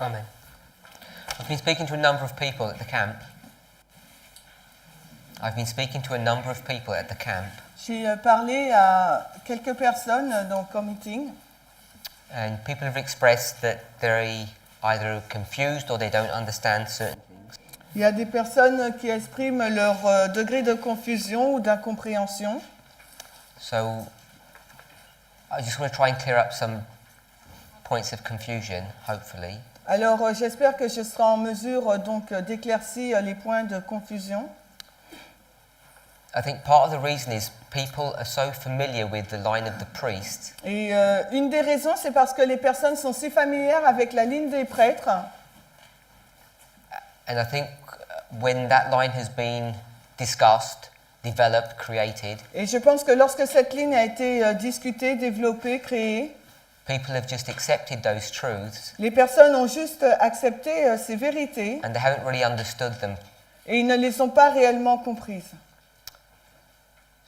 Amen. I've been speaking to a number of people at the camp. J'ai parlé à quelques personnes donc au meeting. And people have expressed that they're either confused or they don't understand certain things. Il y a des personnes qui expriment leur degré de confusion ou d'incompréhension. So I just want to try and clear up some points of confusion, hopefully. Alors j'espère que je serai en mesure donc d'éclaircir les points de confusion. I think part of the reason is people are so familiar with the line of the priest. Et une des raisons, c'est parce que les personnes sont si familières avec la ligne des prêtres. And I think when that line has been discussed, developed, created, Et je pense que lorsque cette ligne a été discutée, développée, créée, people have just accepted those truths les personnes ont juste accepté ces vérités and they haven't really understood them. et ils ne les ont pas réellement comprises.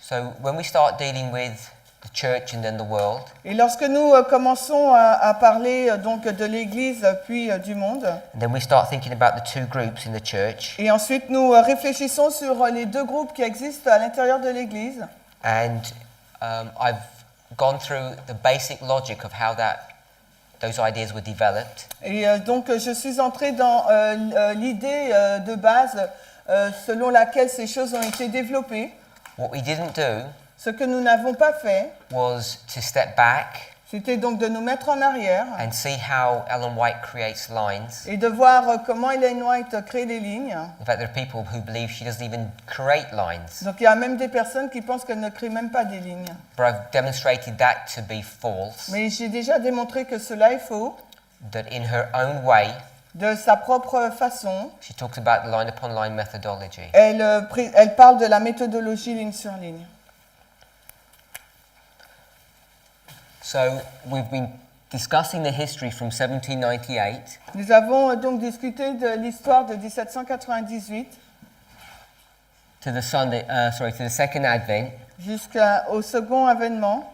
So when we start dealing with the church and then the world, Et lorsque nous commençons à parler donc de l'Église puis du monde, and then we start thinking about the two groups in the church, et ensuite nous réfléchissons sur les deux groupes qui existent à l'intérieur de l'Église, and I've gone through the basic logic of how those ideas were developed. et donc je suis entrée dans l'idée de base selon laquelle ces choses ont été développées. What we didn't do Ce que nous n'avons pas fait, was to step back c'était donc de nous mettre en arrière and see how Ellen White creates lines. et de voir comment Ellen White crée les lignes. In fact, there are people who believe she doesn't even create lines. Donc il y a même des personnes qui pensent qu'elle ne crée même pas des lignes. But I've demonstrated that to be false, Mais j'ai déjà démontré que cela est faux. that in her own way, De sa propre façon, she talks about the line upon line methodology. elle parle de la méthodologie ligne sur ligne. So we've been discussing the history from 1798 Nous avons donc discuté de l'histoire de 1798 to the Second Advent. jusqu'au second avènement.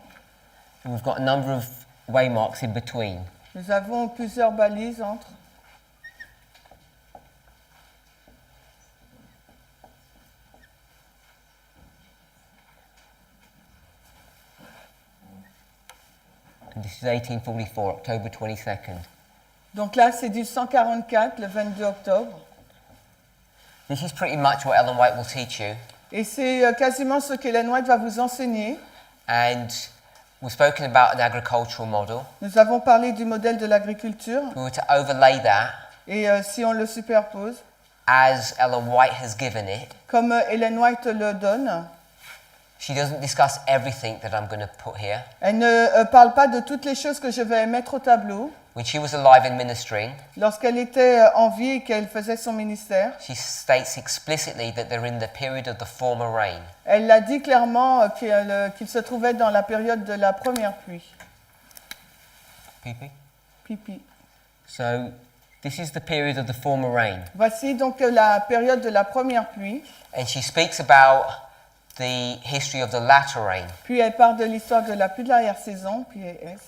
And we've got a number of waymarks in between. Nous avons plusieurs balises entre. And this is 1844, October 22nd. Donc là, c'est du 144, le 22 octobre. This is pretty much what Ellen White will teach you. Et c'est quasiment ce qu'Ellen White va vous enseigner. And we've spoken about an agricultural model. Nous avons parlé du modèle de l'agriculture. If we were to overlay that Et si on le superpose, as Ellen White has given it, comme Ellen White le donne, she doesn't discuss everything that I'm going to put here. elle ne parle pas de toutes les choses que je vais mettre au tableau. When she was alive and ministering, Lorsqu'elle était en vie et qu'elle faisait son ministère, she states explicitly that they're in the period of the former rain. elle l'a dit clairement qu'il se trouvait dans la période de la première pluie. PP? Pipi. So this is the period of the former rain. Voici donc la période de la première pluie. And she speaks about the history of the latter rain. Puis elle parle de l'histoire de la pluie de l'arrière-saison, puis S.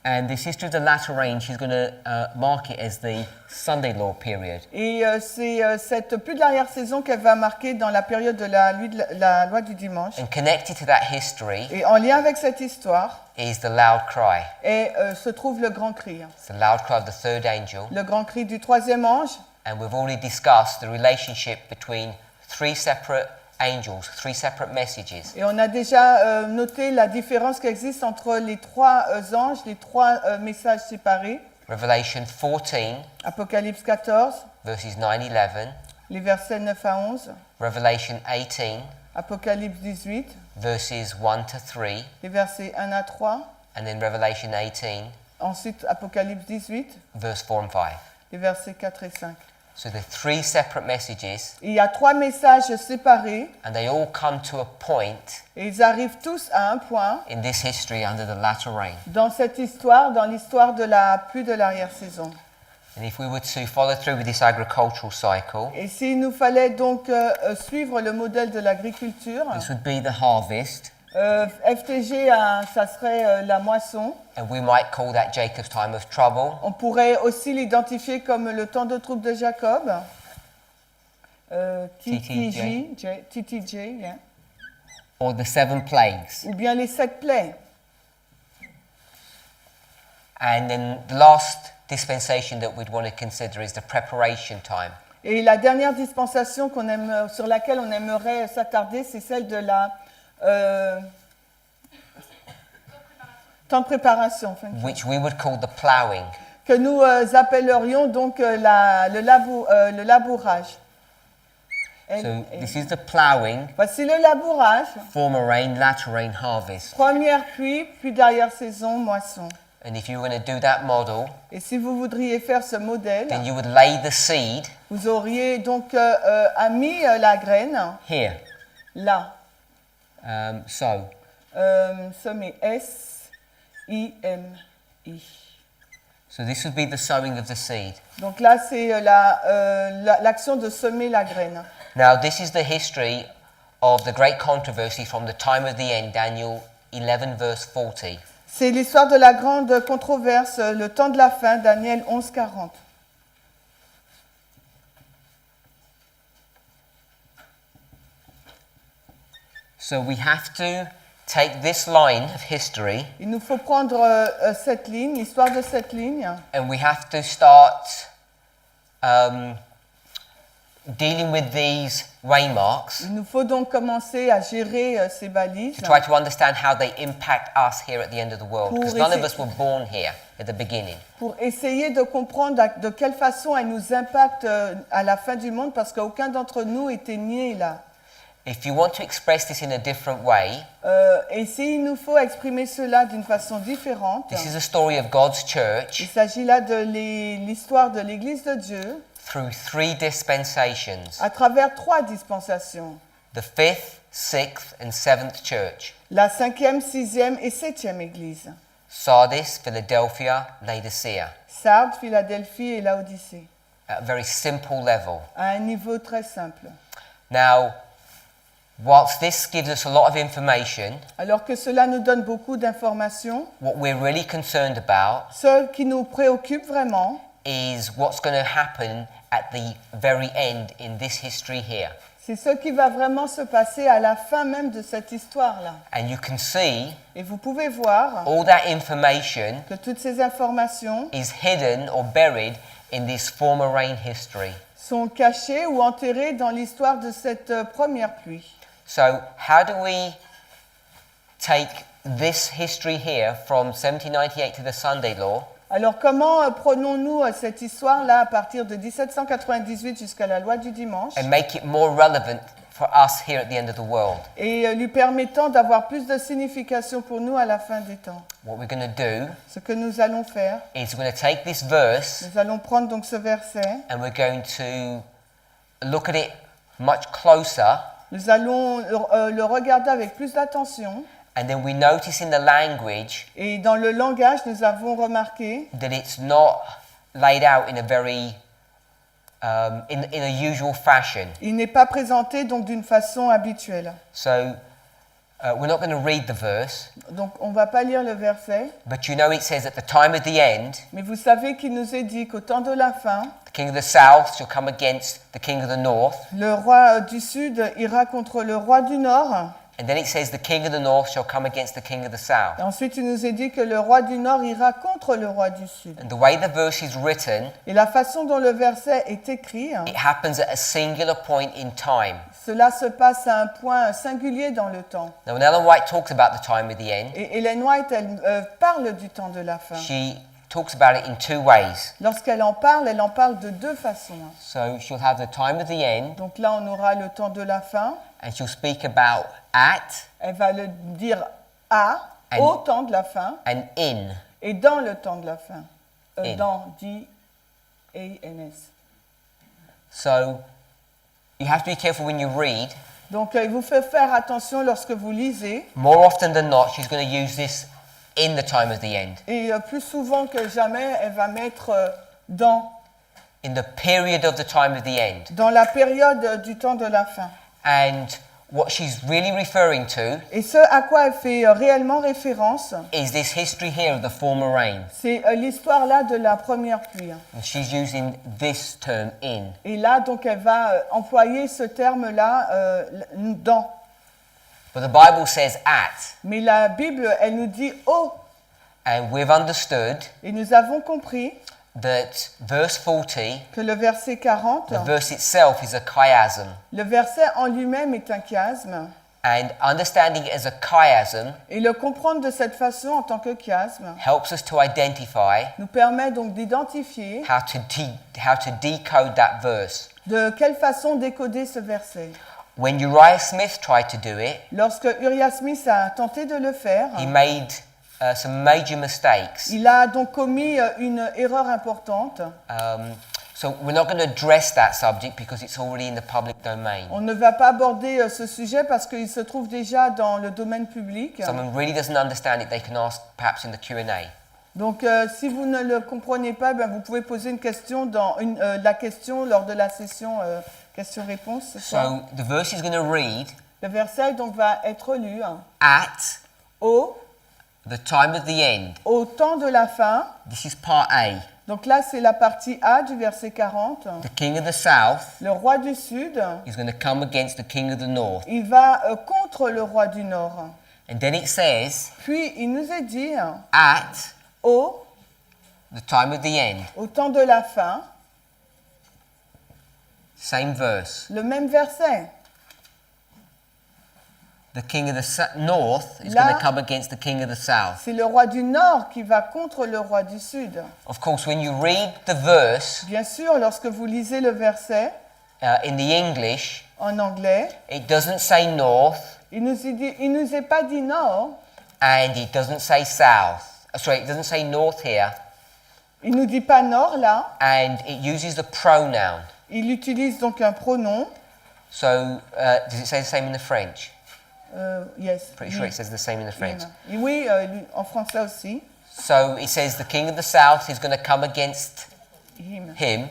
And this history of the latter rain, she's going to mark it as the Sunday law period. Et c'est cette pluie de l'arrière-saison qu'elle va marquer dans la période de la loi du dimanche. And connected to that history Et en lien avec cette histoire, is the loud cry. et, se trouve le grand cri. It's the loud cry of the third angel. Le grand cri du troisième ange. And we've already discussed the relationship between three separate angels, three separate messages. Et on a déjà noté la différence qui existe entre les trois anges, les trois messages séparés. Revelation 14, Apocalypse 14, verses 9-11. les versets 9 à 11. Revelation 18, Apocalypse 18, verses 1-3. les versets 1 à 3. And then Revelation 18, Ensuite, Apocalypse 18, verse 4 and 5. les versets 4 et 5. So there are three separate messages, Il y a trois messages séparés and they all come to a point et ils arrivent tous à un point in this history under the latter rain. dans cette histoire, dans l'histoire de la pluie de l'arrière-saison. And if we were to follow through with this agricultural cycle, Et s'il nous fallait donc suivre le modèle de l'agriculture, this would be the harvest, FTG, ça serait la moisson. and we might call that Jacob's time of trouble. On pourrait aussi l'identifier comme le temps de trouble de Jacob. TTJ, yeah. Or the 7 plagues. Ou bien les 7 plaies. And then the last dispensation that we'd want to consider is the preparation time. Et la dernière dispensation sur laquelle on aimerait s'attarder, c'est celle de la temps de préparation. Which we would call the ploughing. Que nous appellerions donc le labourage. So this is the ploughing, Voici le labourage. former rain, latter rain, harvest. Première pluie, puis derrière saison, moisson. And if you were going to do that model, Et si vous voudriez faire ce modèle, then you would lay the seed vous auriez donc mis la graine here. là. Semer S-I-M-I. So this would be the sowing of the seed. Donc là, c'est l'action de semer la graine. Now this is the history of the great controversy from the time of the end, Daniel 11 verse 40. C'est l'histoire de la grande controverse, le temps de la fin, Daniel 11:40. So we have to take this line of history Il nous faut prendre cette ligne, l'histoire de cette ligne, and we have to start dealing with these waymarks il nous faut donc commencer à gérer ces balises to try to understand how they impact us here at the end of the world, Pour because none of essayer- us were born here at the beginning. pour essayer de comprendre de quelle façon elles nous impactent à la fin du monde, parce qu'aucun d'entre nous était né là. If you want to express this in a different way, Et s'il nous faut exprimer cela d'une façon différente, this is a story of God's church il s'agit là de l'histoire de l'Église de Dieu through 3 dispensations, à travers 3 dispensations. the 5th, 6th and 7th church, La 5e, 6e et 7e Église. Sardis, Philadelphia, Laodicea, Sardes, Philadelphie et Laodicée. at a very simple level. À un niveau très simple. Now, whilst this gives us a lot of information, Alors que cela nous donne beaucoup d'informations, what we're really concerned about ce qui nous préoccupe vraiment, is what's going to happen at the very end in this history here. c'est ce qui va vraiment se passer à la fin même de cette histoire-là. And you can see Et vous pouvez voir all that information que toutes ces informations is hidden or buried in this former rain history. sont cachées ou enterrées dans l'histoire de cette première pluie. So how do we take this history here from 1798 to the Sunday Law Alors comment prenons-nous cette histoire-là à partir de 1798 jusqu'à la loi du dimanche and make it more relevant for us here at the end of the world? et lui permettant d'avoir plus de signification pour nous à la fin des temps? What we're going to do Ce que nous allons faire, is we're going to take this verse nous allons prendre donc ce verset, and we're going to look at it much closer, nous allons le regarder avec plus d'attention and then we notice in the language et dans le langage, nous avons remarqué that it's not laid out in a very in a usual fashion. il n'est pas présenté donc d'une façon habituelle. So we're not going to read the verse, Donc on ne va pas lire le verset, but you know it says at the time of the end, mais vous savez qu'il nous est dit qu'au temps de la fin, the king of the south shall come against the king of the north, le roi du sud ira contre le roi du nord. and then it says the king of the north shall come against the king of the south. Et ensuite, il nous est dit que le roi du nord ira contre le roi du sud. And the way the verse is written, Et la façon dont le verset est écrit, it happens at a singular point in time. cela se passe à un point singulier dans le temps. Now, when Ellen White talks about the time of the end, Et Ellen White, elle parle du temps de la fin. she talks about it in 2 ways. Lorsqu'elle en parle de 2 façons. So she'll have the time of the end, Donc là, on aura le temps de la fin. and she'll speak about at Elle va le dire à, And- au temps de la fin, and in. et dans le temps de la fin. In. Dans, D-A-N-S. So you have to be careful when you read. Donc, il vous fait faire attention lorsque vous lisez. More often than not, she's going to use this in the time of the end, Et plus souvent que jamais, elle va mettre dans in the period of the time of the end. la période du temps de la fin. And what she's really referring to Et ce à quoi elle fait réellement référence, is this history here of the former rain. c'est l'histoire là de la première pluie. And she's using this term in. Et là, donc, elle va employer ce terme-là dans. But the Bible says at. Mais la Bible, elle nous dit au. And we've understood Et nous avons compris that verse 40, que le verset 40, the verse itself is a chiasm. le verset en lui-même est un chiasme. And understanding it as a chiasm Et le comprendre de cette façon en tant que chiasme helps us to identify nous permet donc d'identifier how to decode that verse. de quelle façon décoder ce verset. When Uriah Smith tried to do it, Lorsque Uriah Smith a tenté de le faire, he made some major mistakes. il a donc commis une erreur importante. So we're not going to address that subject because it's already in the public domain. On ne va pas aborder ce sujet parce qu'il se trouve déjà dans le domaine public. Someone really doesn't understand it, they can ask perhaps in the Q&A. Donc, si vous ne le comprenez pas, ben, vous pouvez poser une question la question lors de la session question-réponse. ce soir. So the verse is going to read, Le verset donc va être lu at au time of the end. au temps de la fin. This is part A. Donc là, c'est la partie A du verset 40. The king of the south Le roi du Sud, is going to come against the king of the north. il va contre le roi du Nord. And then it says, Puis, il nous est dit at au time of the end. temps de la fin, Same verse. le même verset. The king of the north is Là- going to come against the king of the south. C'est le roi du Nord qui va contre le roi du Sud. Of course, when you read the verse Bien sûr, lorsque vous lisez le verset in the English, en anglais, it doesn't say north il nous est pas dit Nord, and it doesn't say south. Sorry, it doesn't say north here, il nous dit pas Nord là, and it uses the pronoun. il utilise donc un pronom. So, does it say the same in the French? Yes. Pretty sure it says the same in the French. Et oui, en français aussi. So it says the king of the south is going to come against Him. him,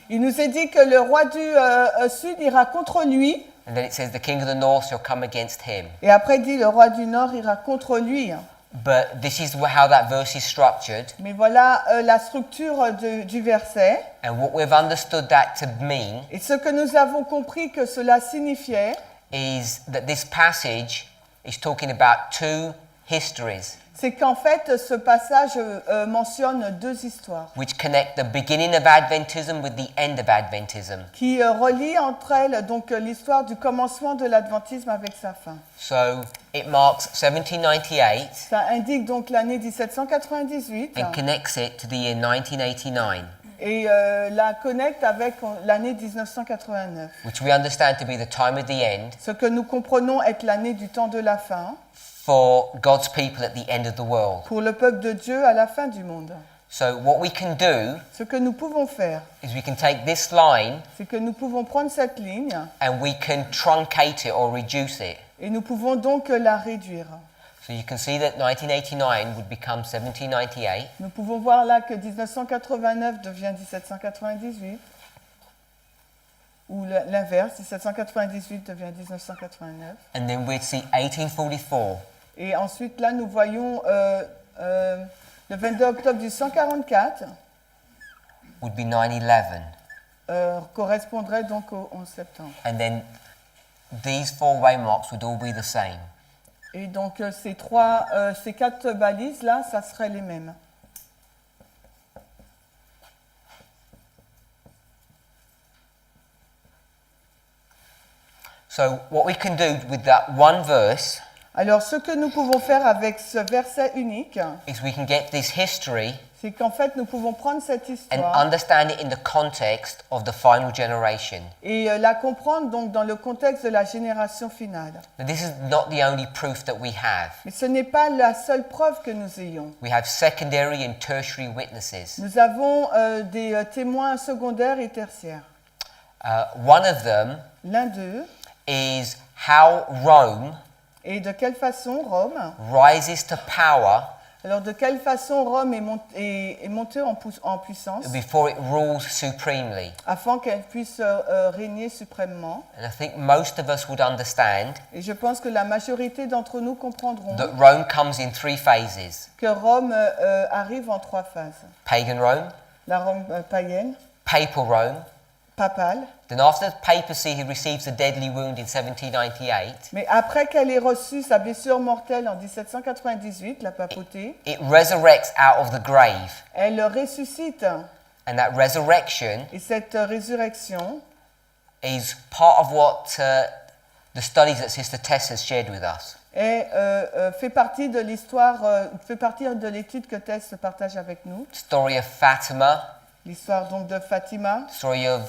Il nous est dit que le roi du Sud ira contre lui, and then it says the king of the north shall come against him. et après il dit le roi du Nord ira contre lui. But this is how that verse is structured, Mais voilà la structure du verset. and what we've understood that to mean Et ce que nous avons compris que cela signifiait, is that this passage is talking about two histories c'est qu'en fait ce passage mentionne deux histoires which connect the beginning of Adventism with the end of Adventism. qui relient entre elles donc l'histoire du commencement de l'adventisme avec sa fin. So it marks 1798 Ça indique donc l'année 1798 and connects it to the year 1989, et la connecte avec l'année 1989. which we understand to be the time of the end Ce que nous comprenons être l'année du temps de la fin for God's people at the end of the world. pour le peuple de Dieu à la fin du monde. So what we can do Ce que nous pouvons faire, is we can take this line c'est que nous pouvons prendre cette ligne and we can truncate it or reduce it. et nous pouvons donc la réduire. So you can see that 1989 would become 1798, Nous pouvons voir là que 1989 devient 1798, ou l'inverse, 1798 devient 1989. and then we'd see 1844 Et ensuite là, nous voyons le 22 octobre 1844 would be 9/11, correspondrait donc au 11 septembre. and then these four waymarks would all be the same. Et donc ces quatre balises là, ça serait les mêmes. So what we can do with that one verse Alors ce que nous pouvons faire avec ce verset unique, is we can get this history c'est qu'en fait nous pouvons prendre cette and histoire understand it in the context of the final generation. et la comprendre donc dans le contexte de la génération finale. Now, this is not the only proof that we have. Mais ce n'est pas la seule preuve que nous ayons. We have secondary and tertiary witnesses. Nous avons des témoins secondaires et tertiaires. One of them L'un d'eux, is how Rome et de quelle façon Rome rises to power Alors de quelle façon Rome est montée en puissance before it rules supremely. afin qu'elle puisse régner suprêmement. And I think most of us would understand Et je pense que la majorité d'entre nous comprendront that Rome comes in 3 phases. que Rome arrive en 3 phases. Pagan Rome, La Rome païenne, Papal Rome, papale, then after the papacy he receives a deadly wound in 1798, mais après qu'elle ait reçu sa blessure mortelle en 1798, la papauté, it resurrects out of the grave. elle ressuscite. And that resurrection Et cette résurrection is part of what the studies that Sister Tess has shared with us. fait partie de l'histoire, fait partie de l'étude que Tess partage avec nous. Story of Fatima, L'histoire donc de Fatima, story of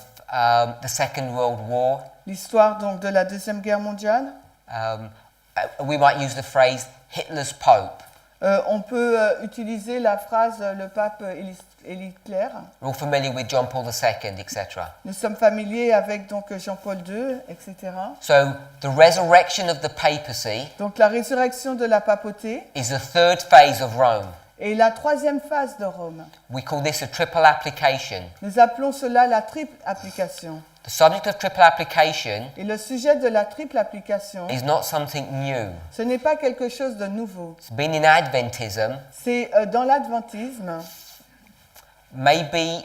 the Second World War. l'histoire donc de la Deuxième Guerre mondiale. We might use the phrase Hitler's Pope. On peut utiliser la phrase le pape et Hitler. We're all familiar with John Paul II, etc. Nous sommes familiers avec donc Jean-Paul II, etc. So the resurrection of the papacy Donc la résurrection de la papauté is the 3rd phase of Rome. est la 3e phase de Rome. We call this a triple application. Nous appelons cela la triple application. The subject of triple application Et le sujet de la triple application, is not something new. ce n'est pas quelque chose de nouveau. It's been in Adventism C'est dans l'adventisme, maybe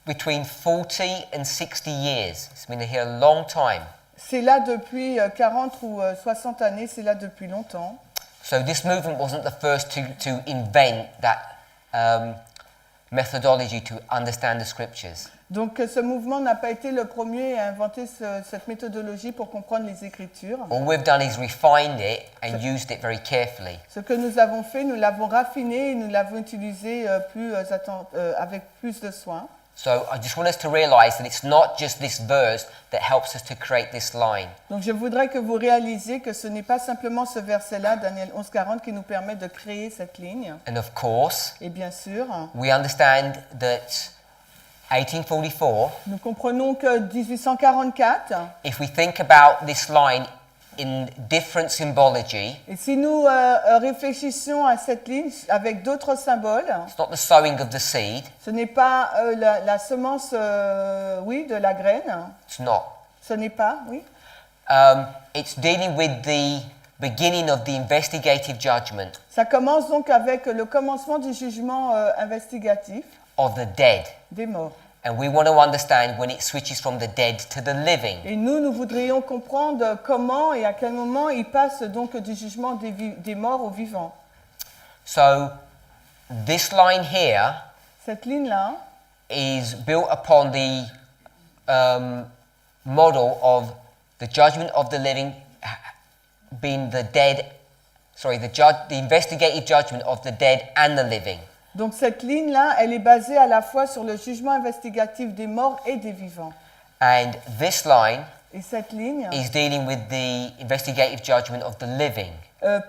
between 40 and 60 years. It's been here a long time. c'est là depuis 40 ou 60 années, c'est là depuis longtemps. So this movement wasn't the first to invent that methodology to understand the scriptures. Donc ce mouvement n'a pas été le premier à inventer cette méthodologie pour comprendre les Écritures. All we've done is refined it and used it very carefully. Ce que nous avons fait, nous l'avons raffiné et nous l'avons utilisé avec plus de soin. So I just want us to realize that it's not just this verse that helps us to create this line. Donc je voudrais que vous réalisiez que ce n'est pas simplement ce verset-là, Daniel 11:40, qui nous permet de créer cette ligne. And of course, Et bien sûr, we understand that 1844, nous comprenons que 1844, if we think about this line in different symbology, et si nous réfléchissons à cette ligne avec d'autres symboles, it's not the sowing of the seed, ce n'est pas la semence, de la graine, it's not. ce n'est pas, oui. It's dealing with the beginning of the investigative judgment Ça commence donc avec le commencement du jugement investigatif of the dead. des morts. And we want to understand when it switches from the dead to the living. Et nous voudrions comprendre comment et à quel moment il passe donc du jugement des morts aux vivants. So this line here Cette ligne-là is built upon the model of the judgment of the living being the dead, the investigative judgment of the dead and the living. Donc cette ligne-là, elle est basée à la fois sur le jugement investigatif des morts et des vivants. And this line Et cette ligne is dealing with the investigative judgment of the living.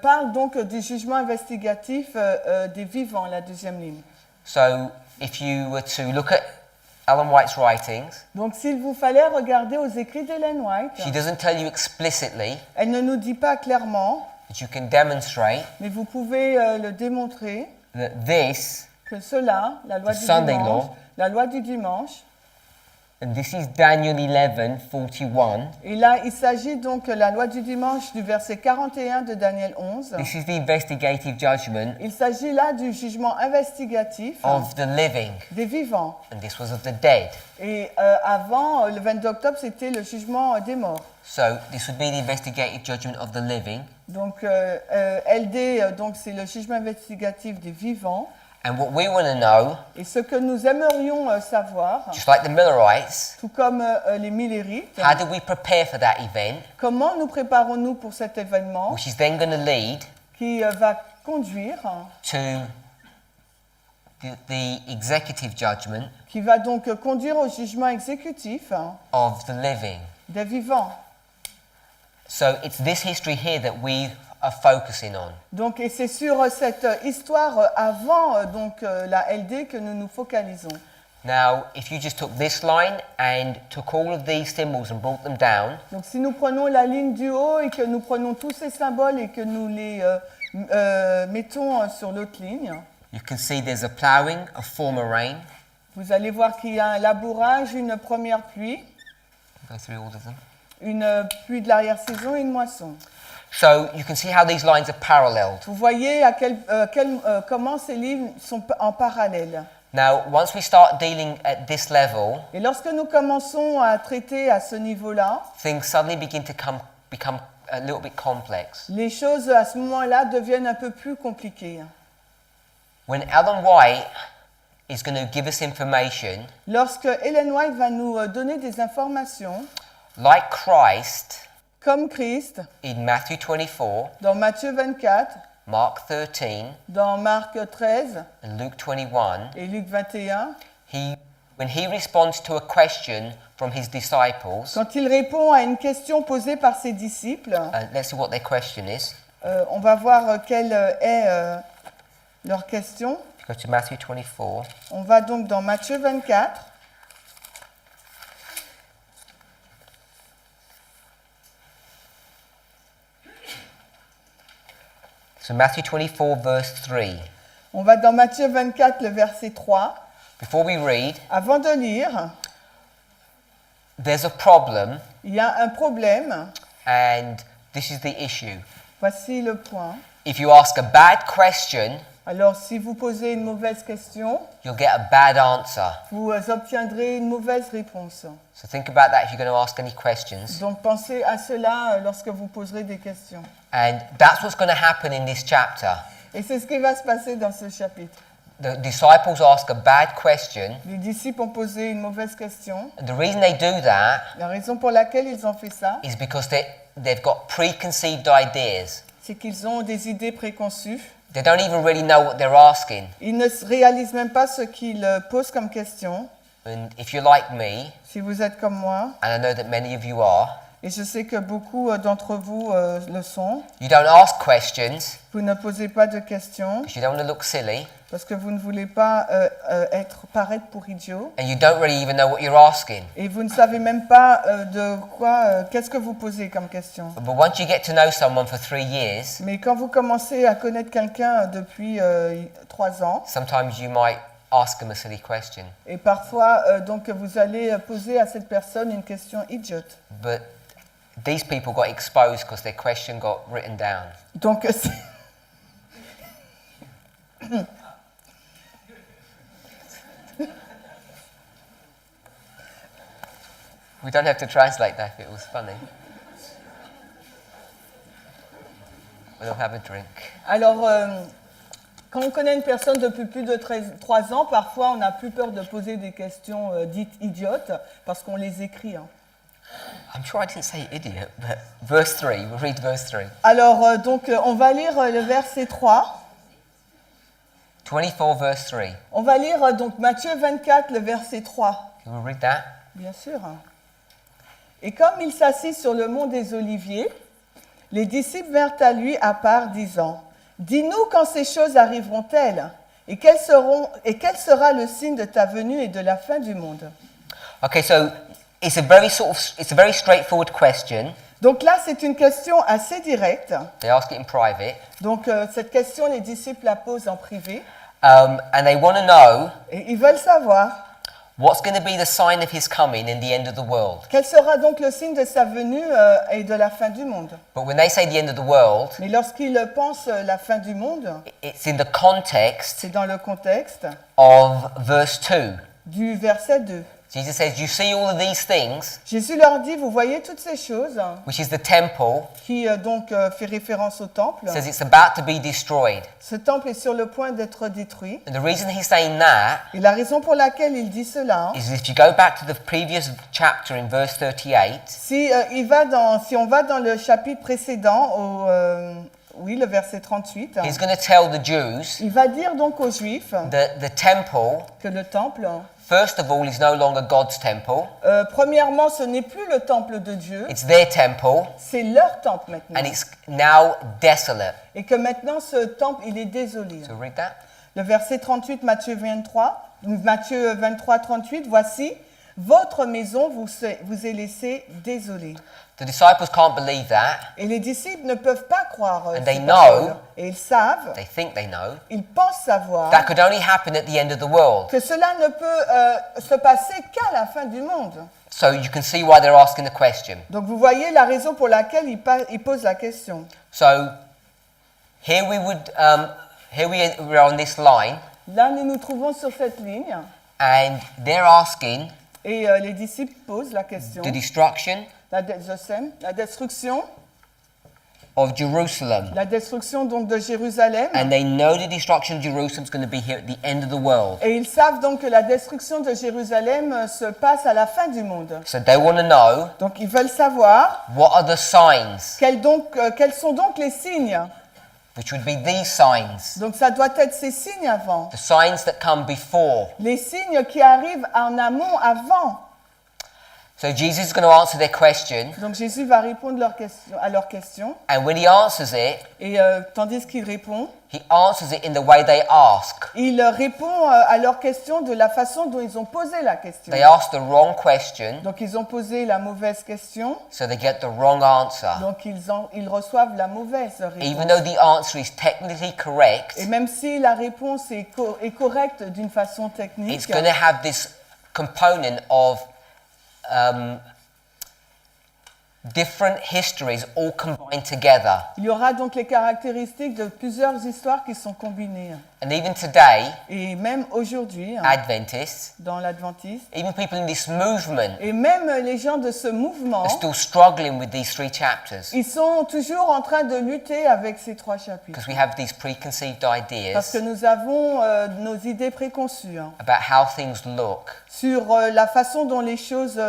parle donc du jugement investigatif des vivants, la deuxième ligne. So if you were to look at Ellen White's writings, Donc s'il vous fallait regarder aux écrits d'Ellen White, she doesn't tell you explicitly, elle ne nous dit pas clairement, but you can demonstrate mais vous pouvez le démontrer, that this, que cela, la loi The du Sunday dimanche, law. la loi du dimanche, and this is Daniel 11:41. et là il s'agit donc de la loi du dimanche du verset 41 de Daniel 11. This is the investigative judgment Il s'agit là du jugement investigatif of the living, des vivants. and this was of the dead. Et avant, le 22 octobre, c'était le jugement des morts. So this would be the investigative judgment of the living. Donc LD, donc c'est le jugement investigatif des vivants. And what we want to know, Et ce que nous aimerions savoir, just like the Millerites, tout comme les Millérites, how do we prepare for that event, comment nous préparons-nous pour cet événement which is then going to lead qui va conduire, to the executive judgment qui va donc conduire au jugement exécutif of the living. des vivants. So it's this history here that we are focusing on. Donc, et c'est sur cette histoire avant donc la LD que nous nous focalisons. Now, if you just took this line and took all of these symbols and brought them down, Donc si nous prenons la ligne du haut et que nous prenons tous ces symboles et que nous Mettons sur l'autre ligne. You can see there's a ploughing, a former rain. Vous allez voir qu'il y a un labourage, une première pluie, Go through all of them. une pluie de l'arrière-saison et une moisson. So you can see how these lines are paralleled. Vous voyez comment ces lignes sont en parallèle. Now, once we start dealing at this level, Et lorsque nous commençons à traiter à ce niveau-là, things suddenly begin to become a little bit complex. les choses à ce moment-là deviennent un peu plus compliquées. When Ellen White is going to give us information, Lorsque Ellen White va nous donner des informations, like Christ comme Christ, in Matthew 24, dans Matthieu 24, Mark 13, dans Marc 13 and Luke 21, et Luc 21, when he responds to a question from his disciples, quand il répond à une question posée par ses disciples, let's see what their question is. on va voir quelle est leur question. If you go to Matthew 24, On va donc dans Matthieu 24. so Matthew 24, verse 3. On va dans Matthieu 24, le verset 3. Before we read, Avant de lire, there's a problem, il y a un problème. and this is the issue. Voici le point. If you ask a bad question, Alors, si vous posez une mauvaise question, you'll get a bad answer. vous obtiendrez une mauvaise réponse. So think about that if you're going to ask any questions. Donc, pensez à cela lorsque vous poserez des questions. And that's what's going to happen in this chapter. Et c'est ce qui va se passer dans ce chapitre. The disciples ask a bad question, Les disciples ont posé une mauvaise question. and the reason they do that La raison pour laquelle ils ont fait ça, is because they've got preconceived ideas. c'est qu'ils ont des idées préconçues. They don't even really know what they're asking. Ils ne réalisent même pas ce qu'ils posent comme question. And if you're like me, Si vous êtes comme moi, and I know that many of you are, et je sais que beaucoup d'entre vous le sont, you don't ask questions vous ne posez pas de questions because you don't want to look silly, parce que vous ne voulez pas paraître pour idiot. and you don't really even know what you're asking. Et vous ne savez même pas qu'est-ce que vous posez comme question. But once you get to know someone for 3 years, Mais quand vous commencez à connaître quelqu'un depuis 3 ans, sometimes you might ask them a silly question. et parfois donc vous allez poser à cette personne une question idiote. But these people got exposed because their question got written down. Donc We don't have to translate that if it was funny. We'll have a drink. alors, quand on connaît une personne depuis plus de 3 ans, parfois on n'a plus peur de poser des questions dites idiotes parce qu'on les écrit. Hein. I'm sure I didn't say idiot, but verse 3, we'll read verse 3. Alors, donc, on va lire le verset 3. 24, verse 3. On va lire donc Matthieu 24, le verset 3. Can we read that? Bien sûr. Et comme il s'assit sur le mont des Oliviers, les disciples vinrent à lui à part, disant, « Dis-nous quand ces choses arriveront-elles, et quel sera le signe de ta venue et de la fin du monde ?» Okay, so it's a very straightforward question. Donc là, c'est une question assez directe. They ask it in private, Donc cette question, les disciples la posent en privé. and they want to know Et ils veulent savoir what's going to be the sign of his coming and the end of the world. quel sera donc le signe de sa venue et de la fin du monde. But when they say the end of the world, Mais lorsqu'ils pensent la fin du monde, it's in the context c'est dans le contexte of verse 2. du verset 2. Jesus says, "You see all of these things, Jésus leur dit, vous voyez toutes ces choses, which is the temple, qui donc fait référence au temple. says it's about to be destroyed." Ce temple est sur le point d'être détruit. And the reason he's saying that Et la raison pour laquelle il dit cela, is if you go back to the previous chapter in verse 38, si on va dans le chapitre précédent, le verset 38, he's going to tell the Jews il va dire donc aux Juifs that the temple, que le temple, first of all, is no longer God's temple. premièrement, ce n'est plus le temple de Dieu, It's their temple, c'est leur temple maintenant. and it's now desolate. Et que maintenant, ce temple, il est désolé. So read that. Le verset 38, Matthieu 23, 38, voici, votre maison vous est laissée désolée. The disciples can't believe that. Et les disciples ne peuvent pas croire And ces they paroles. know- Et ils savent, They think they know. ils pensent savoir That could only happen at the end of the world. que cela ne peut se passer qu'à la fin du monde. So you can see why they're asking the question. Donc vous voyez la raison pour laquelle ils posent la question. So here we're on this line, Là, nous nous trouvons sur cette ligne and they're asking et les disciples posent la question. the destruction La destruction of Jerusalem. Donc de Jérusalem. And they know the destruction of Jerusalem is going to be here at the end of the world. Et ils savent donc que la destruction de Jérusalem se passe à la fin du monde. So they want to know, Donc ils veulent savoir what are the signs, quels sont donc les signes. which would be these signs, Donc ça doit être ces signes avant. the signs that come before. Les signes qui arrivent en amont avant. So Jesus is going to answer their question, Donc Jésus va répondre à leurs questions. and when he answers it, Et tandis qu'il répond, he answers it in the way they ask. il répond à leurs questions de la façon dont ils ont posé la question. They ask the wrong question, Donc ils ont posé la mauvaise question, so they get the wrong answer. donc ils reçoivent la mauvaise Even réponse. though the answer is technically correct, Et même si la réponse est correcte d'une façon it's technique, going to have this component of different histories all combined together. il y aura donc les caractéristiques de plusieurs histoires qui sont combinées. And even today, Et même aujourd'hui, Adventists, dans l'Adventisme, even people in this movement, et même les gens de ce mouvement, are still struggling with these 3 chapters ils sont toujours en train de lutter avec ces 3 chapitres. because we have these preconceived Parce que ideas nous avons nos idées préconçues about how things look. sur la façon dont les choses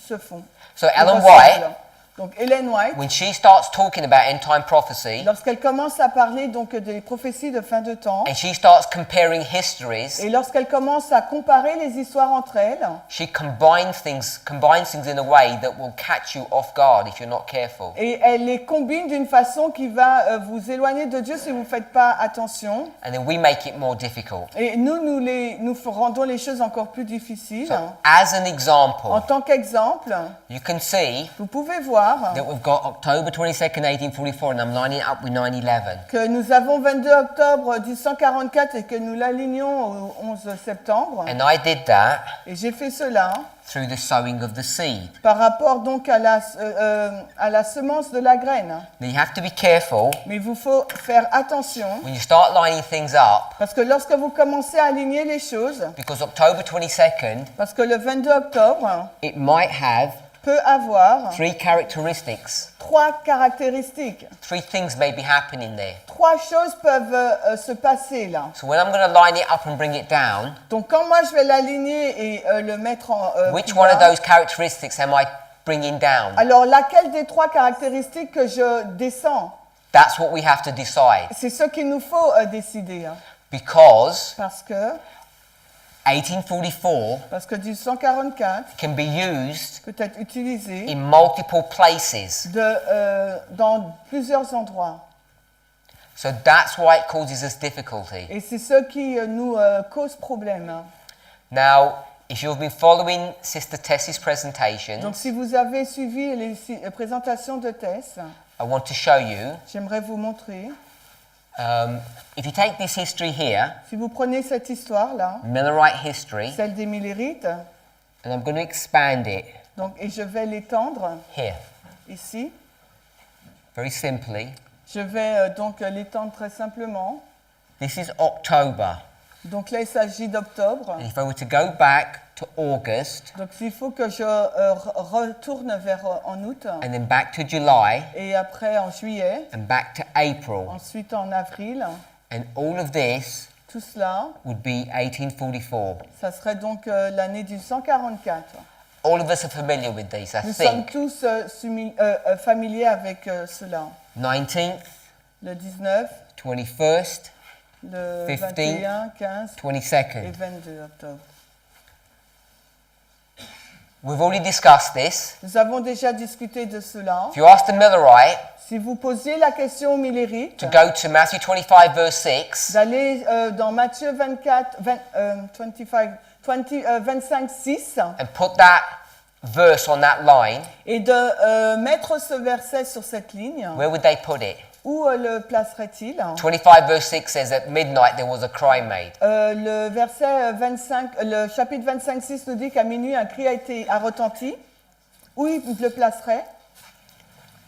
se font. So se Ellen ressemblent. White, Donc Ellen White, when she starts talking about end time prophecy lorsqu'elle commence à parler donc des prophéties de fin de temps, and she starts comparing histories, et lorsqu'elle commence à comparer les histoires entre elles, she combines things in a way that will catch you off guard if you're not careful. et elle les combine d'une façon qui va vous éloigner de Dieu si vous ne faites pas attention. And then we make it more difficult. Et nous rendons les choses encore plus difficiles. So, as an En example, tant qu'exemple, you can see vous pouvez voir that we've got October 22nd, 1844, and I'm lining it up with 9/11. que nous avons 22 octobre 1844 et que nous l'alignons au 11 septembre. And I did that Et j'ai fait cela through the sowing of the seed. par rapport donc à la semence de la graine. Now you have to be careful Mais il vous faut faire attention when you start lining things up, parce que lorsque vous commencez à aligner les choses, because October 22nd, parce que le 22 octobre it might have peut avoir 3 characteristics. 3 caractéristiques. 3 things may be happening there. 3 choses peuvent se passer là. So when I'm going to line it up and bring it down, Donc quand moi je vais l'aligner et le mettre en which plus one of bas, those characteristics am I bringing down? alors laquelle des 3 caractéristiques que je descends? That's what we have to decide. C'est ce qu'il nous faut décider. Because Parce que 1844 1844 can be used peut être utilisé in multiple places. dans plusieurs endroits. So that's why it causes us difficulty. Et c'est ce qui nous cause problème. Now, if you've been following Sister Tess's presentation, Donc si vous avez suivi les présentations de Tess, I want to show you, j'aimerais vous montrer. if you take this history here, Si vous prenez cette histoire-là, Millerite history, celle des Millérites, and I'm going to expand it donc, et je vais l'étendre here, ici. very simply. Je vais donc l'étendre très simplement. This is October. Donc là, il s'agit d'octobre. And if I were to go back to August, Donc s'il faut que je retourne vers en août, and then back to July, et après en juillet, and back to April, ensuite en avril, and all of this tout cela, would be 1844. ça serait donc l'année 1844. All of us are familiar with these, I Nous sommes think. tous familiers avec cela. 19th, Le 19, 21st, le 15, 21, 15 et 22nd. 22 octobre. We've already discussed this. Nous avons déjà discuté de cela. If you ask the Millerite, Si vous posiez la question aux millérites, to go to Matthew 25, verse 6, d'aller dans Matthieu 25, 6, and put that verse on that line, et de mettre ce verset sur cette ligne, where would they put it? où le placerait-il? 25, verse 6 says at midnight there was a cry made. Le verset 25, le chapitre 25, 6 nous dit qu'à minuit, un cri a retenti. Où il le placerait?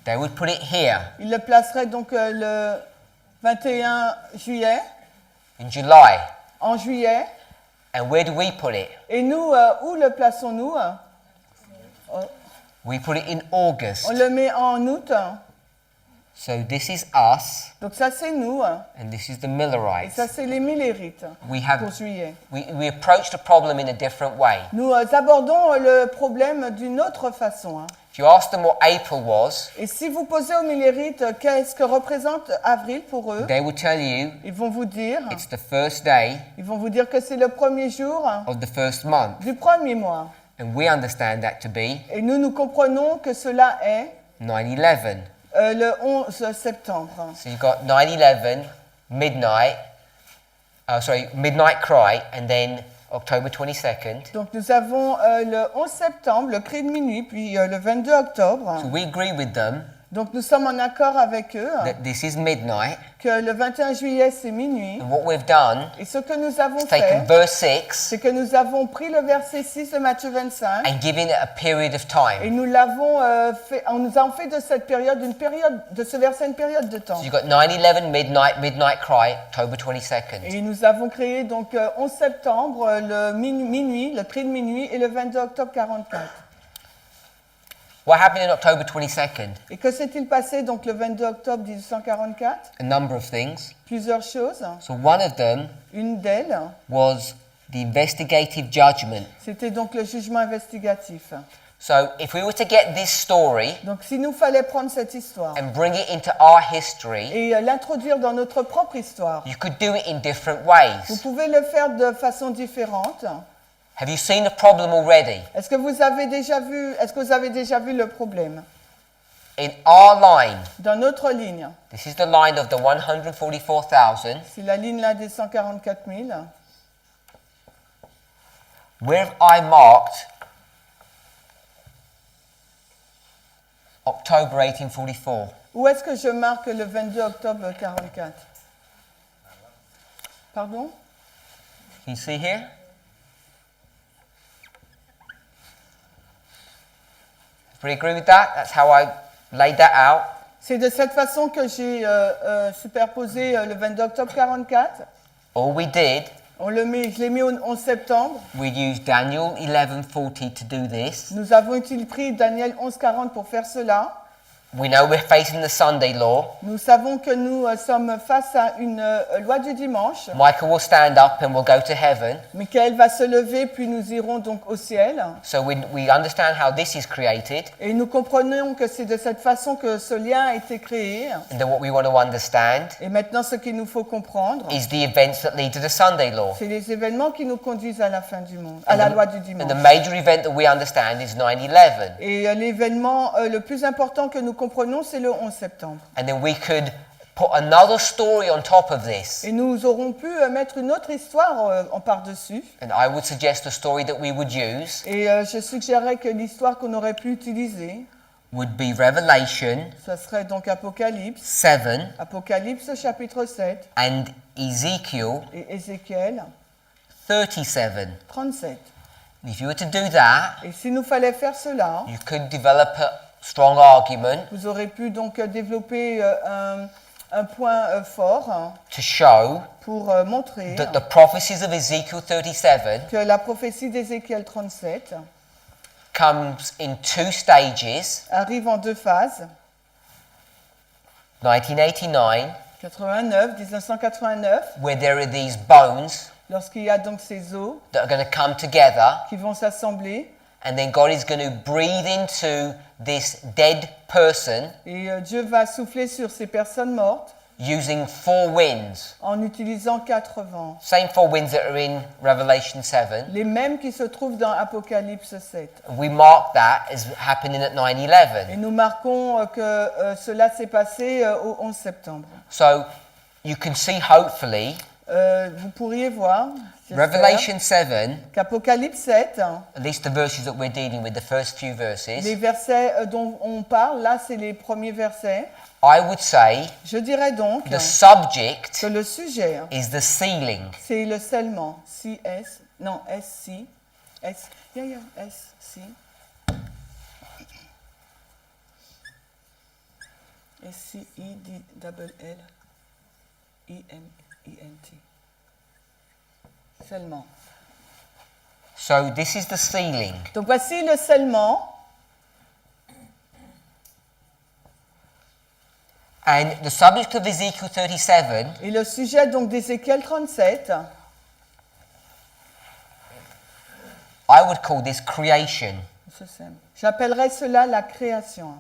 They would put it here Il le placerait donc le 21 juillet, in July. en juillet. And where do we put it? Et nous, où le plaçons-nous? We put it in August. On le met en août. So this is us, Donc ça, c'est nous. and this is the Et Millerites. ça, c'est les millérites We pour have juillet. we approach the problem in a different way. Nous abordons le problème d'une autre façon. If you ask them what April was, Et si vous posez aux millérites qu'est-ce que représente avril pour eux, they will tell you ils vont vous dire que c'est le premier jour of the first month. du premier mois. And we understand that to be Et nous comprenons que cela est 9/11. le 11 septembre. So you've got 9/11, midnight, midnight cry, and then October 22nd. Donc nous avons le 11 septembre, le cri de minuit, puis le 22 octobre. So we agree with them Donc nous sommes en accord avec eux that this is midnight. que le 21 juillet c'est minuit. And what we've done Et ce que nous avons is taken fait, verse 6 c'est que nous avons pris le verset 6 de Matthieu 25 and given it a period of et time. nous l'avons fait, on nous a fait de cette période de ce verset une période de temps. So you've got 9/11, midnight cry, October 22nd. Et nous avons créé donc 11 septembre le minuit, le cri de minuit et le 22 octobre 44. What happened in October 22nd? Et que s'est-il passé donc le 22 octobre 1844? A number of things. Plusieurs choses. So one of them Une d'elles, was the investigative judgment. c'était donc le jugement investigatif. So if we were to get this story Donc s'il nous fallait prendre cette histoire and bring it into our history, et l'introduire dans notre propre histoire, you could do it in different vous ways. pouvez le faire de façon différente. Have you seen the problem already? Est-ce que vous avez déjà vu le problème? In our line, Dans notre ligne, this is the line of the 144,000. c'est la ligne là des 144 000. Where have I marked October 1844? Où est-ce que je marque le 22 octobre 44? Pardon? Can you see here? Everybody agree with that? That's how I laid that out. C'est de cette façon que j'ai superposé le 22 octobre 44. All we did, Je l'ai mis au 11 septembre. we used Daniel 11:40 to do this. Nous avons pris Daniel 11:40 pour faire cela. We know we're facing the Sunday law. Nous savons que nous sommes face à une loi du dimanche. Michael will stand up and we'll go to heaven. Michael va se lever, puis nous irons donc au ciel. So we understand how this is created, Et nous comprenons que c'est de cette façon que ce lien a été créé. and then what we want to understand Et maintenant, ce qu'il nous faut comprendre, is the events that lead to the Sunday law. c'est les événements qui nous conduisent à la fin du monde, à la loi du And the dimanche. major event that we understand is 9/11. Et l'événement le plus important que nous comprenons, c'est le 11 septembre. And then we could put another story on top of this. Et nous aurons pu mettre une autre histoire en par-dessus. And I would suggest the story that we would use Et je suggérerais que l'histoire qu'on aurait pu utiliser, would be Revelation ça serait donc Apocalypse, 7 Apocalypse chapitre 7 and Ezekiel et Ézéchiel 37. 37. And if you were to do that, Et s'il nous fallait faire cela, you could develop a strong argument vous aurez pu donc développer un point fort to show pour montrer that the prophecies of Ezekiel 37 que la prophétie d'Ézéchiel 37 comes in two stages, arrive en deux phases, 1989, 1989, where there are these bones lorsqu'il y a donc ces os that are going to come together, qui vont s'assembler and then God is going to breathe into this dead person, et Dieu va souffler sur ces personnes mortes, using 4 winds. en utilisant 4 vents. Same 4 winds that are in Revelation 7. Les mêmes qui se trouvent dans Apocalypse 7. We mark that as happening at Et 9/11. nous marquons que cela s'est passé au 11 septembre. So you can see, hopefully, Vous pourriez voir, j'espère, Revelation 7, qu'Apocalypse 7, at least the verses that we're dealing with, the first few les verses, versets dont on parle, là c'est les premiers versets. I would say Je dirais donc the subject que le sujet, is the sealing. c'est le scellement. C-S, non, S-C, S, yeah, S-C. S-C-I-D-L-L-I-M-E-N-T. Scellement. So this is the sealing. Donc voici le scellement. And the subject of Ezekiel 37 Et le sujet donc d'Ézéchiel 37, I would call this creation. j'appellerais cela la création.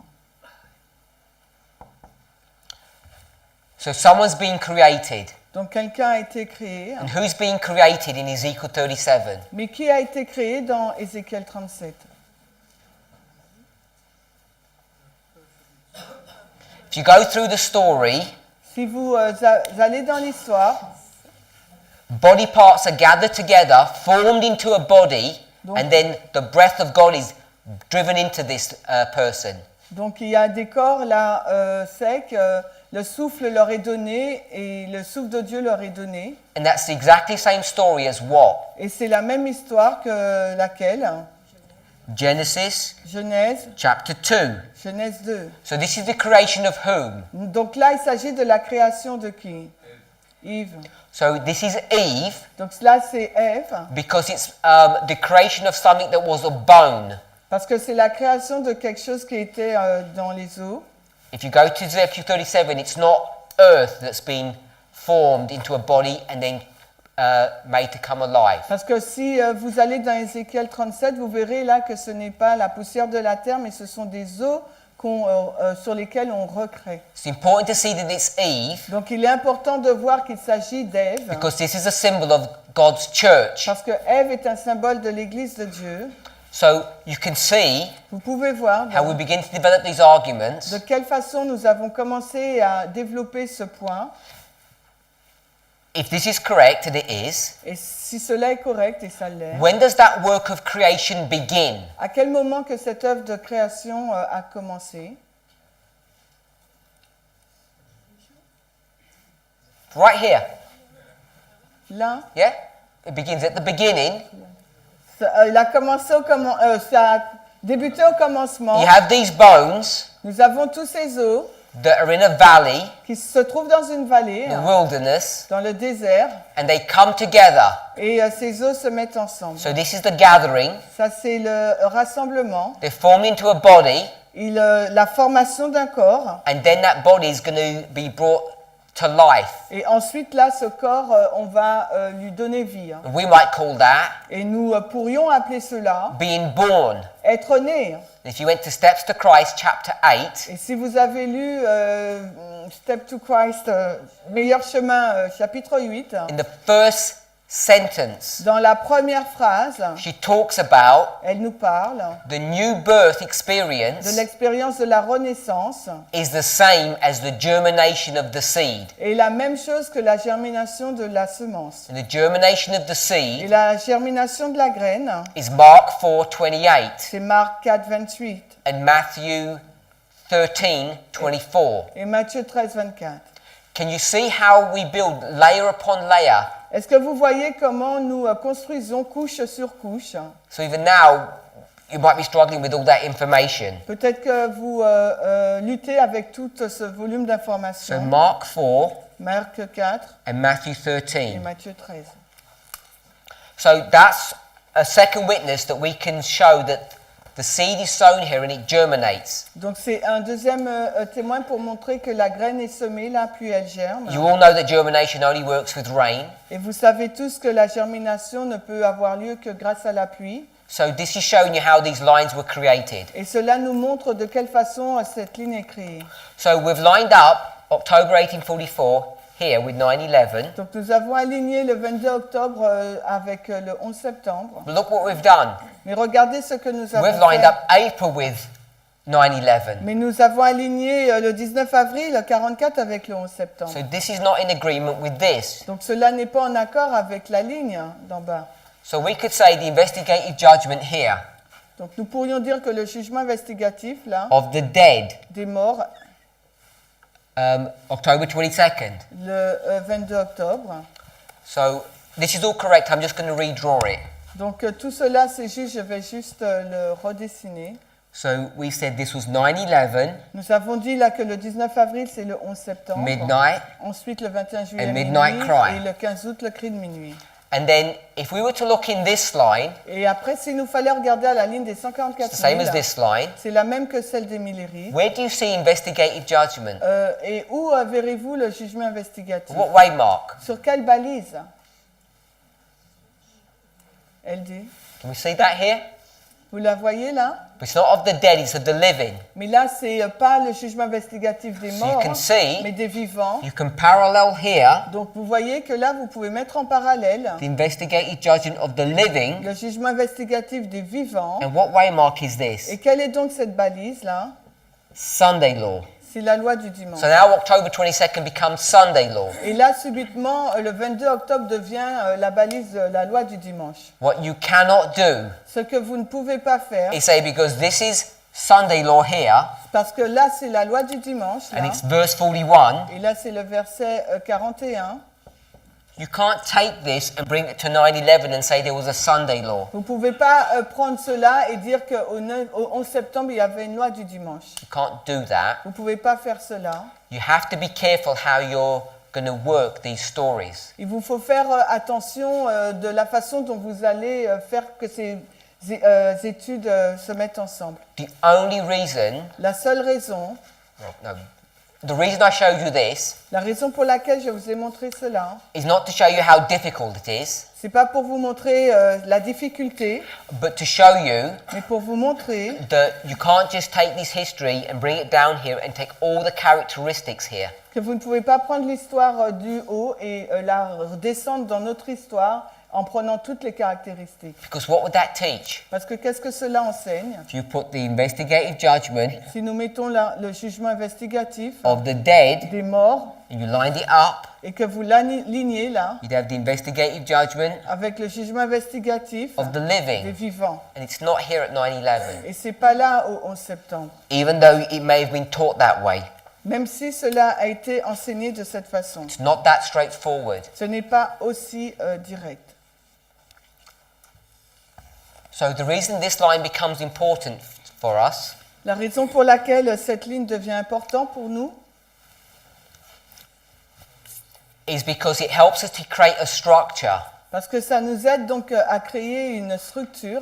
So someone's been created. Donc quelqu'un a été créé. And who's been created in Ezekiel 37? Mais qui a été créé dans Ézéchiel 37? If you go through the story, Si vous allez dans l'histoire, body parts are gathered together, formed into a body, and then the breath of God is driven into this person. donc il y a des corps là secs, le souffle leur est donné et le souffle de Dieu leur est donné. And that's the exactly same story as what? Et c'est la même histoire que laquelle? Genesis Genèse, chapter 2. Genèse 2. So this is the creation of whom? Donc là, il s'agit de la création de qui? Yves. So this is Eve Donc là, c'est Ève, because it's the creation of something that was a bone. parce que c'est la création de quelque chose qui était dans les eaux. If you go to Ezekiel 37, it's not earth that's been formed into a body and then made to come alive. Parce que si vous allez dans Ézéchiel 37, vous verrez là que ce n'est pas la poussière de la terre, mais ce sont des eaux sur lesquelles on recrée. It's important to see that it's Eve Donc il est important de voir qu'il s'agit d'Ève, because this is a symbol of God's church. parce que Ève est un symbole de l'Église de Dieu. So you can see Vous pouvez voir how we begin to develop these arguments. de quelle façon nous avons commencé à développer ce point. If this is correct, and it is, Et si cela est correct, et ça l'est, when does that work of creation begin? à quel moment que cette œuvre de création a commencé? Right here. Là, Yeah? It begins at the beginning. il a commencé ça a débuté au commencement. You have these bones Nous avons tous ces eaux that are in a valley, qui se trouvent dans une vallée, the wilderness, dans le désert, and they come together. et ces eaux se mettent ensemble. So this is the gathering. Ça, c'est le rassemblement, They're formed into a body, la formation d'un corps. and then that body is going to be brought to life. Et ensuite, là, ce corps, on va lui donner vie. And we might call that Et nous pourrions appeler cela being born. être né. If you went to Steps to Christ, chapter 8, Et si vous avez lu Step to Christ, Meilleur chemin, chapitre 8, in the first sentence, dans la première phrase, she talks about elle nous parle the new birth de experience l'expérience de la renaissance is the same as the germination of the seed. et la même chose que la germination de la semence. And the germination of the Et seed la germination de la graine, is Mark 4:28 c'est Marc 4, 28 and Matthew 13:24. et Matthieu 13, 24. Can you see how we build layer upon layer? Est-ce que vous voyez comment nous construisons couche sur couche? So even now, you might be struggling with all that information. Peut-être que vous luttez avec tout ce volume So d'informations. Mark 4 Marc 4 and Matthew et 13. Matthieu 13. So that's a second witness that we can show that the seed is sown here and it germinates. Donc c'est un deuxième témoin pour montrer que la graine est semée là, puis elle germe. You all know that germination only works with rain. Et vous savez tous que la germination ne peut avoir lieu que grâce à la pluie. So this is showing you how these lines were created. Et cela nous montre de quelle façon cette ligne est créée. So we've lined up October 1844 here with 9/11. Donc nous avons aligné le 22 octobre avec le 11 septembre. But look what we've done. Mais regardez ce que nous avons We've lined fait. up April with 9/11. Mais nous avons aligné le 19 avril 44 avec le 11 septembre. So this is not in agreement with this. Donc cela n'est pas en accord avec la ligne d'en bas. So we could say the investigative judgment here Donc nous pourrions dire que le jugement investigatif là of the dead, des morts October 22nd. le 22 octobre. So this is all correct. I'm just going to redraw it. Donc tout cela c'est juste, je vais juste le redessiner. So we said this was 9/11, Nous avons dit là que le 19 avril c'est le 11 septembre. midnight, Ensuite le 21 juillet And midnight minuit cry. et le 15 août le cri de minuit. and then if we were to look in this line, Et après s'il nous fallait regarder à la ligne des 144 the same 000, as this line, c'est la même que celle des Milleries. where do you see investigative judgment? Et où verrez-vous le jugement investigatif? What waymark? Sur quelle balise? Elle dit. Can we see that here? Vous la voyez là? But it's not of the dead, it's of the living. Mais là, c'est pas le jugement investigatif des So you morts, can see- mais des vivants. You can parallel here Donc vous voyez que là, vous pouvez mettre en parallèle the investigative judgment of the living. le jugement investigatif des vivants. And what waymark is this? Et quelle est donc cette balise là? Sunday law. C'est la loi du dimanche. So now October 22nd becomes Sunday law. Et là, subitement, le 22 octobre devient la balise, la loi du dimanche. What you cannot do Ce que vous ne pouvez pas faire, is say, because this is Sunday law here, parce que là, c'est la loi du dimanche. and Là. it's verse 41, Et là, c'est le verset 41. you can't take this and bring it to 9/11 and say there was a Sunday law. Vous ne pouvez pas prendre cela et dire qu'au 11 septembre, il y avait une loi du dimanche. You can't do that. Vous ne pouvez pas faire cela. You have to be careful how you're going to work these stories. Il vous faut faire attention de la façon dont vous allez faire que ces études se mettent ensemble. The only reason, La seule raison, no, the reason I showed you this la raison pour laquelle je vous ai montré cela, is not to show you how difficult it is, c'est pas pour vous montrer la difficulté, but to show you mais pour vous montrer that you can't just take this history and bring it down here and take all the characteristics here. que vous ne pouvez pas prendre l'histoire du haut et la redescendre dans notre histoire en prenant toutes les caractéristiques. Because what would that teach? Parce que qu'est-ce que cela enseigne? If you put the investigative judgment Si nous mettons là le jugement investigatif of the dead des morts and you lined it up, et que vous l'alignez là you'd have the investigative judgment avec le jugement investigatif of the des living, vivants. and it's not here at 9/11, Et c'est pas là au 11 septembre. even though it may have been taught that way. Même si cela a été enseigné de cette façon. It's not that straightforward. Ce n'est pas aussi direct. So the reason this line becomes important for us La raison pour laquelle cette ligne devient importante pour nous, is because it helps us to create a structure. parce que ça nous aide donc à créer une structure.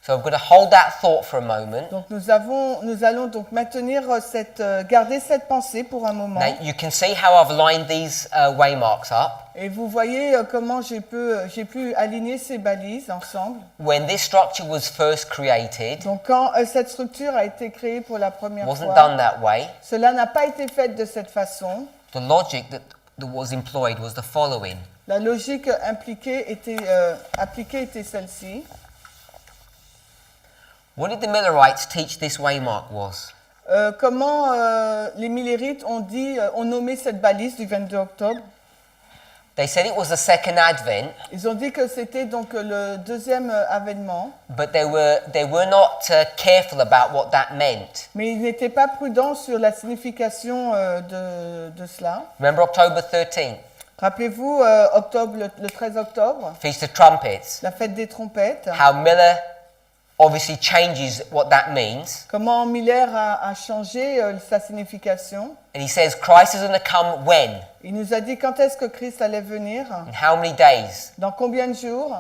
So I'm going to hold that thought for a moment. Donc nous allons donc garder cette pensée pour un moment. Now you can see how I've lined these waymarks up. Et vous voyez comment j'ai pu aligner ces balises ensemble. When this structure was first created, Donc quand cette structure a été créée pour la it première wasn't fois, done that way. cela n'a pas été fait de cette façon. The logic that was employed was the following. La logique appliquée était celle-ci. What did the Millerites teach this waymark was? Comment les Millerites ont nommé cette balise du 22 octobre? They said it was the second advent, Ils ont dit que c'était donc le deuxième avènement, but they were not careful about what that meant. mais ils n'étaient pas prudents sur la signification de cela. Remember October 13th, Rappelez-vous, le 13 octobre, Feast of Trumpets, la fête des trompettes, how Miller obviously changes what that means. comment Miller a changé sa signification. And he says Christ is going to come when? Il nous a dit quand est-ce que Christ allait venir, In how many days? dans combien de jours,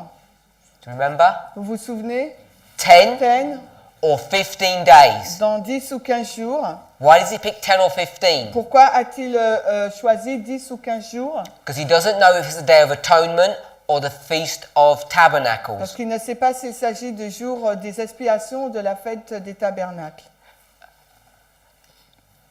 Do you remember? vous vous souvenez? 10 10, or 15 days? dans 10 ou 15 jours. Why does he pick 10 or 15? Pourquoi a-t-il choisi 10 ou 15 jours? Because he doesn't know if it's the Day of Atonement or the Feast of Parce Tabernacles. qu'il ne sait pas s'il s'agit du jour des expiations ou de la fête des tabernacles.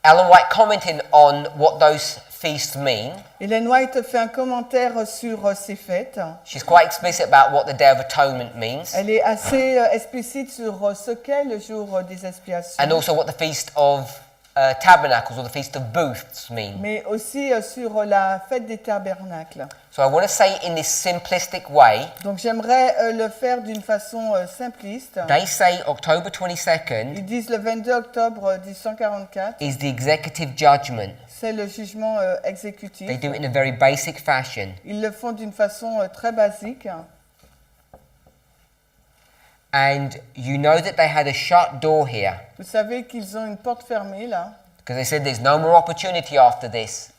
Ellen White commenting on what those feasts mean. Ellen White fait un commentaire sur ces fêtes. She's quite explicit about what the Day of Atonement means, Elle est assez explicite sur ce qu'est le jour des expiations, and also what the Feast of Tabernacles or the Feast of Booths mean. mais aussi sur la fête des tabernacles. So I want to say in this simplistic way, Donc j'aimerais le faire d'une façon simpliste. they say October 22nd Ils disent le 22 octobre 1844, is the executive judgment. c'est le jugement exécutif. They do it in a very basic fashion. Ils le font d'une façon très basique. And you know that they had a shut door here Vous savez qu'ils ont une porte fermée là. because they said there's no more opportunity after this.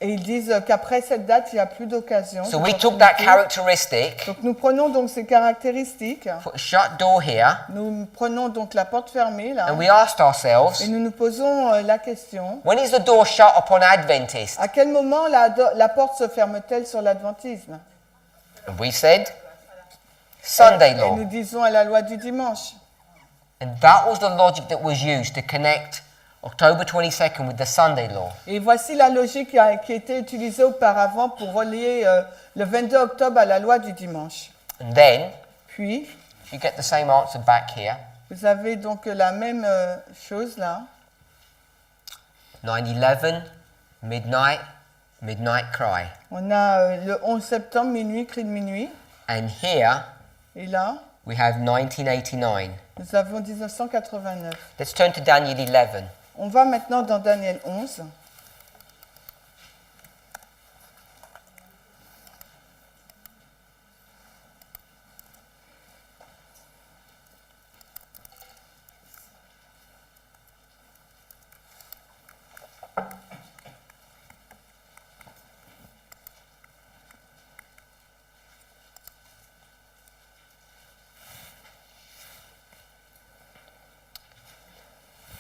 Et ils disent qu'après cette date, il n'y a plus d'occasion. So we took that characteristic, Donc nous prenons donc ces caractéristiques, put a shut door here, nous prenons donc la porte fermée là, and we asked ourselves, et nous nous posons la question, when is the door shut upon Adventists? à quel moment la porte se ferme-t-elle sur l'adventisme? And we said, Sunday Et law. nous disons à la loi du dimanche. And that was the logic that was used to connect October 22nd with the Sunday law. Et voici la logique qui a été utilisée auparavant pour relier le 22 octobre à la loi du dimanche. And then, Puis, you get the same answer back here. vous avez donc la même chose là. 9/11, midnight, midnight cry. On a le 11 septembre, minuit, cri de minuit. And here, Et là, we have 1989. nous avons 1989. Let's turn to Daniel 11. On va maintenant dans Daniel 11.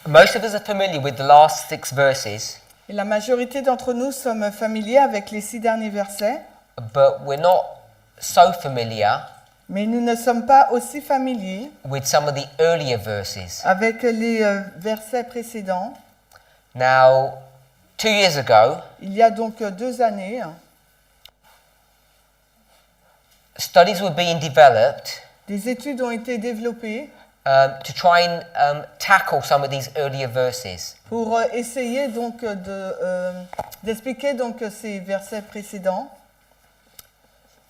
Most of us are familiar with the last 6 verses, Et la majorité d'entre nous sommes familiers avec les 6 derniers versets, but we're not so familiar mais nous ne sommes pas aussi familiers with some of the earlier verses. avec les versets précédents. Now, 2 years ago, Il y a donc 2 années, studies were being developed des études ont été développées to try and tackle some of these earlier verses. pour essayer donc d'expliquer donc ces versets précédents.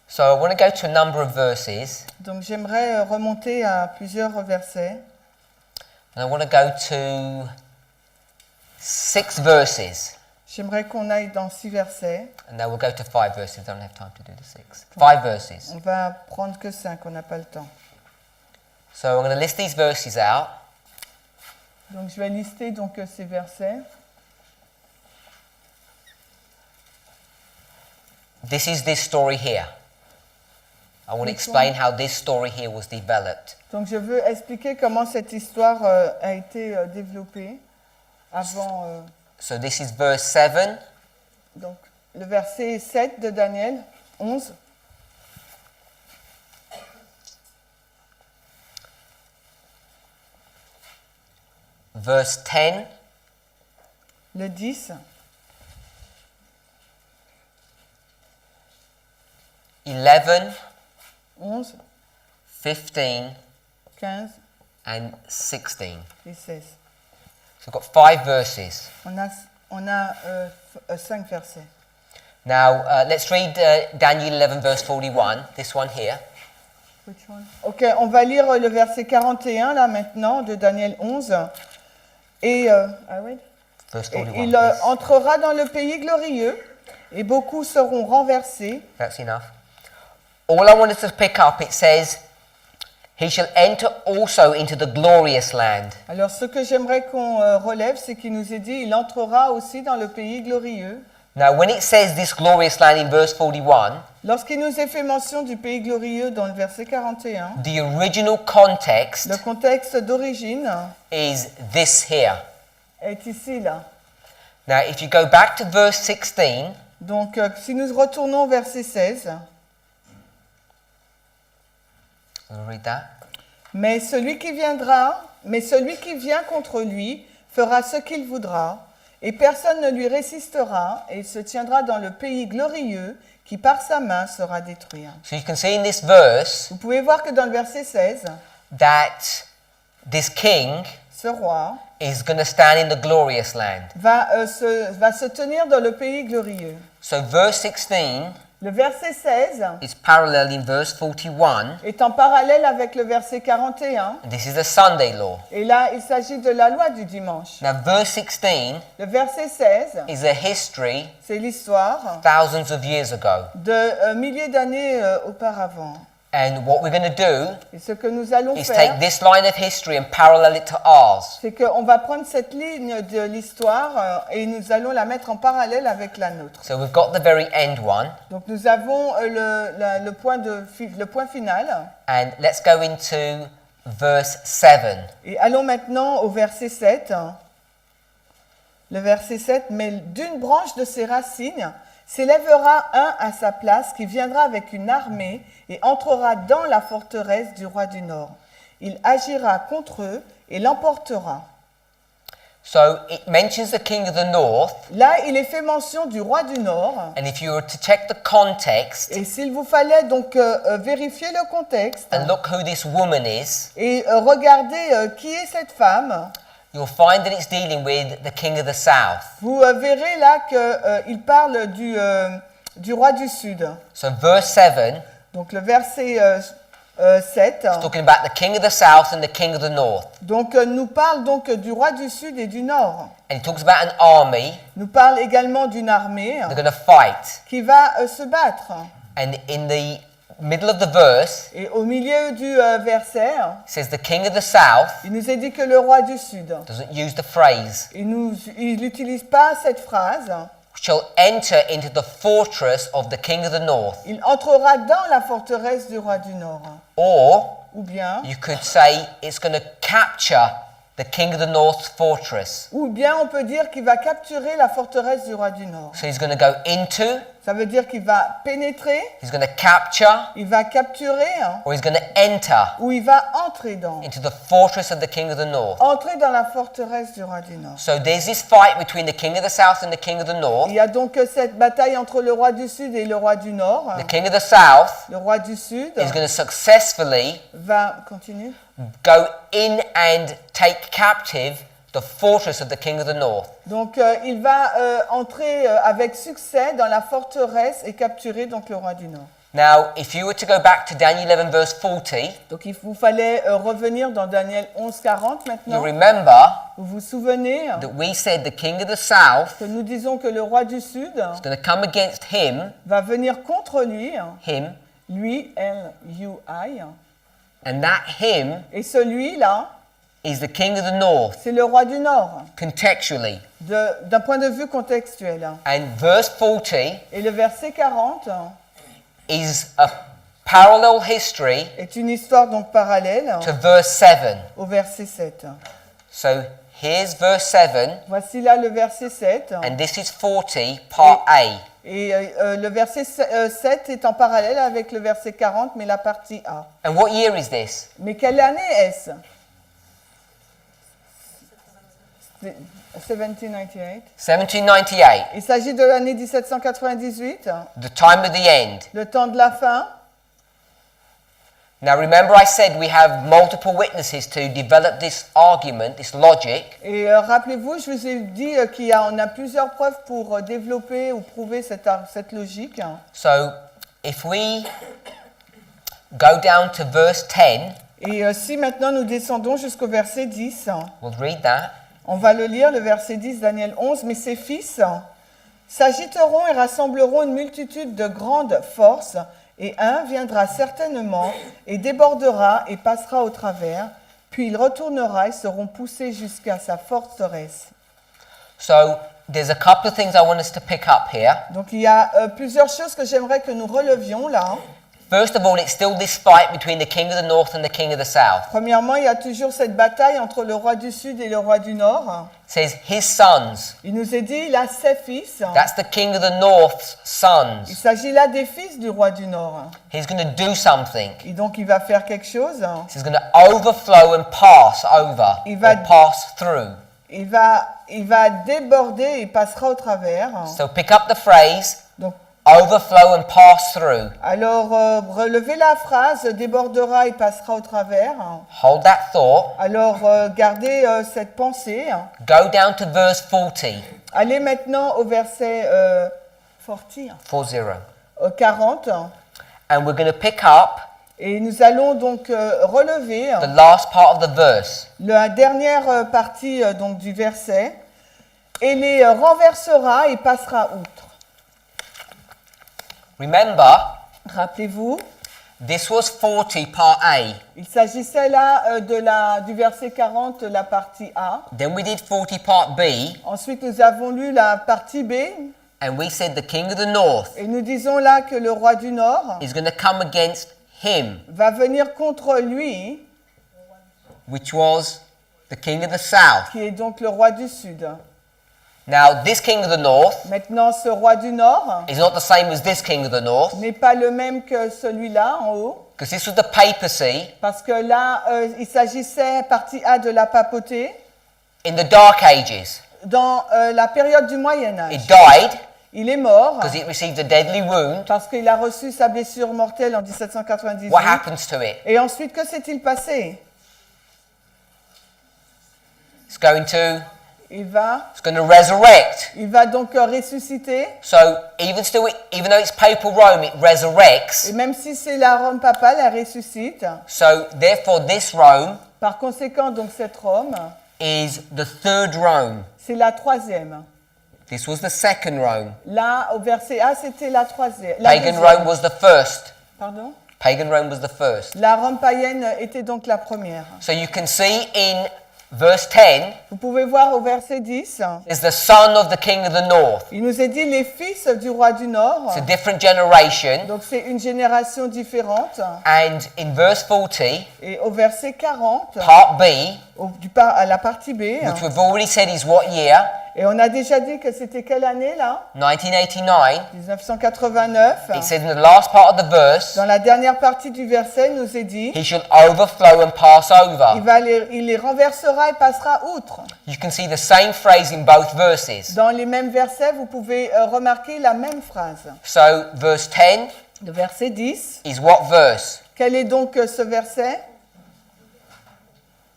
So I want to go to a number of verses, Donc j'aimerais remonter à plusieurs versets. and I want to go to 6 verses, J'aimerais qu'on aille dans 6 versets. and then we'll go to 5 verses. I don't have time to do the 6. 5 verses. On va prendre que 5, on n'a pas le temps. So I'm going to list these verses out. Donc je vais lister donc ces versets. This is this story here. I want to Which explain how this story here was developed. Donc je veux expliquer comment cette histoire a été développée avant. So this is verse 7. Donc le verset 7 de Daniel 11. Verse 10, Le 10, 11, 11, 15, 15 and 16. et 16. So we've got 5 verses. On a 5 versets. Now let's read Daniel 11 verse 41, this one here. Which one? Ok, on va lire le verset 41 là maintenant de Daniel 11. Et, Verse et 41. il please. entrera dans le pays glorieux et beaucoup seront renversés. That's enough. All I wanted to pick up, it says, he shall enter also into the glorious land. Alors ce que j'aimerais qu'on relève, c'est qu'il nous est dit, il entrera aussi dans le pays glorieux. Now when it says this glorious land in verse 41, Lorsqu'il nous est fait mention du pays glorieux dans le verset 41, the original context le contexte d'origine is this here. est ici là. Now if you go back to verse 16, Donc si nous retournons au verset 16, I'll read that. mais celui qui vient contre lui fera ce qu'il voudra, et personne ne lui résistera, et il se tiendra dans le pays glorieux qui par sa main sera détruit. So you can see in this verse Vous pouvez voir que dans le verset 16, that this king ce roi is going to stand in the glorious land. va se tenir dans le pays glorieux. So verse 16 Le verset 16 is parallel in verse 41. est en parallèle avec le verset 41. And this is a Sunday law. Et là, il s'agit de la loi du dimanche. Now verse 16 Le verset 16, is a history c'est l'histoire thousands of years ago. de milliers d'années auparavant. And what we're going to do Et ce que nous allons is faire, take this line of history and parallel it to ours. c'est qu'on va prendre cette ligne de l'histoire et nous allons la mettre en parallèle avec la nôtre. So we've got the very end one. Donc nous avons le point final. And let's go into verse 7. Et allons maintenant au verset 7. Le verset 7, « Mais d'une branche de ses racines s'élèvera un à sa place qui viendra avec une armée et entrera dans la forteresse du roi du Nord. Il agira contre eux et l'emportera. » So it mentions the king of the north. Là, il est fait mention du roi du Nord. And if you were to check the context Et s'il vous fallait donc vérifier le contexte and look who this woman is, et regarder qui est cette femme, you'll find that it's dealing with the king of the south. vous verrez là qu'il parle du roi du Sud. So verse 7 Donc le verset 7 talking about the king of the south and the king of the north. donc, nous parle donc du roi du Sud et du Nord. And it talks about an army. Nous parle également d'une armée They're going to fight. qui va se battre. And in the middle of the verse, Et au milieu du verset, it says the king of the south il nous est dit que le roi du Sud, doesn't use the phrase, il n'utilise pas cette phrase. shall enter into the fortress of the king of the north. Il entrera dans la forteresse du roi du Nord. Or Ou bien you could say it's going to capture the king of the north's fortress. on peut dire qu'il va capturer la forteresse du roi du Nord. So he's going to go into, Ça veut dire qu'il va pénétrer, he's going to capture, il va capturer, or he's going to enter ou il va entrer dans. into the fortress of the king of the north. Entrer dans la forteresse du roi du Nord. So there's this fight between the king of the south and the king of the north. Il y a donc cette bataille entre le roi du Sud et le roi du Nord. The king of the south Le roi du Sud is going to successfully va continuer. go in and take captive the fortress of the king of the north. Donc il va entrer avec succès dans la forteresse et capturer donc le roi du Nord. Now, if you were to go back to Daniel 11 verse 40, Donc il vous fallait revenir dans Daniel 11:40 you maintenant. remember Vous vous souvenez that we said the king of the south que nous disons que le roi du Sud is going to come against him, va venir contre lui, lui, L-U-I, and that him et celui-là, is the king of the north, c'est le roi du Nord, contextually. d'un point de vue contextuel. And verse 40 Et le verset 40 is a parallel history est une histoire donc parallèle to verse 7. au verset 7. So here's verse 7, Voici là le verset 7. and this is 40, part A. Et le verset 7 est en parallèle avec le verset 40, mais la partie A. And what year is this? Mais quelle année est-ce? 1798. 1798, Il s'agit de l'année 1798, the time of the end. le temps de la fin. Now remember I said we have multiple witnesses to develop this argument, this logic. Et rappelez-vous, je vous ai dit qu'on a plusieurs preuves pour développer ou prouver cette logique. So if we go down to verse 10, Et si maintenant nous descendons jusqu'au verset 10, we'll read that. on va le lire, le verset 10, Daniel 11. « Mais ses fils s'agiteront et rassembleront une multitude de grandes forces, et un viendra certainement et débordera et passera au travers, puis il retournera et seront poussés jusqu'à sa forteresse. » So there's a couple of things I want us to pick up here. Donc il y a plusieurs choses que j'aimerais que nous relevions là. First of all, it's still this fight between the king of the north and the king of the south. Premièrement, il y a toujours cette bataille entre le roi du Sud et le roi du Nord. It says his sons. Il nous est dit, il a ses fils. That's the king of the north's Il sons. s'agit là des fils du roi du Nord. He's going to do something. Et donc il va faire quelque chose. He's going to overflow and pass over, Il va- or pass through. il va déborder et passera au travers. So pick up the phrase, Donc, overflow and pass through. alors, relevez la phrase, débordera et passera au travers. Hold that thought. Alors, gardez cette pensée. Go down to verse 40. Allez maintenant au verset 40. 40. And we're going to pick up Et nous allons donc relever the last part of the verse. la dernière partie donc, du verset. Et les renversera et passera outre. Remember, Rappelez-vous, this was 40 part A. il s'agissait là du verset 40, la partie A. Then we did 40 part B, Ensuite, nous avons lu la partie B. and we said the king of the north Et nous disons là que le roi du Nord is going to come against him, va venir contre lui, which was the king of the south. qui est donc le roi du Sud. Now, this king of the north Maintenant, ce roi du Nord is not the same as this king of the north, n'est pas le même que celui-là en haut, because this was the papacy parce que là, il s'agissait, partie A, de la papauté. in the Dark Ages. Dans la période du Moyen Âge, It died il est mort because it received a deadly wound. parce qu'il a reçu sa blessure mortelle en 1798. What happens to it? Et ensuite, que s'est-il passé? It's going to resurrect. Il va donc ressusciter. So even though it's papal Rome, it resurrects. Et même si c'est la Rome papale, elle ressuscite. So therefore, this Rome Par conséquent, donc cette Rome, is the third Rome. c'est la troisième. This was the second Rome. Là, au verset A, c'était la troisième. Pagan Rome was the first. Pardon? Pagan Rome was the first. La Rome païenne était donc la première. So you can see in verse 10 Vous pouvez voir au verset 10, is the son of the king of the north. il nous est dit les fils du roi du Nord. It's a different generation. Donc c'est une génération différente. And in verse 40, Et au verset 40, part B, à la partie B, which we've already said is what year? et on a déjà dit que c'était quelle année là? 1989. 1989. It said in the last part of the verse, Dans la dernière partie du verset, il nous est dit, he shall overflow and pass over. il les renversera et passera outre. You can see the same phrase in both verses. Dans les mêmes versets, vous pouvez remarquer la même phrase. So verse 10 Le verset 10, is what verse? quel est donc ce verset?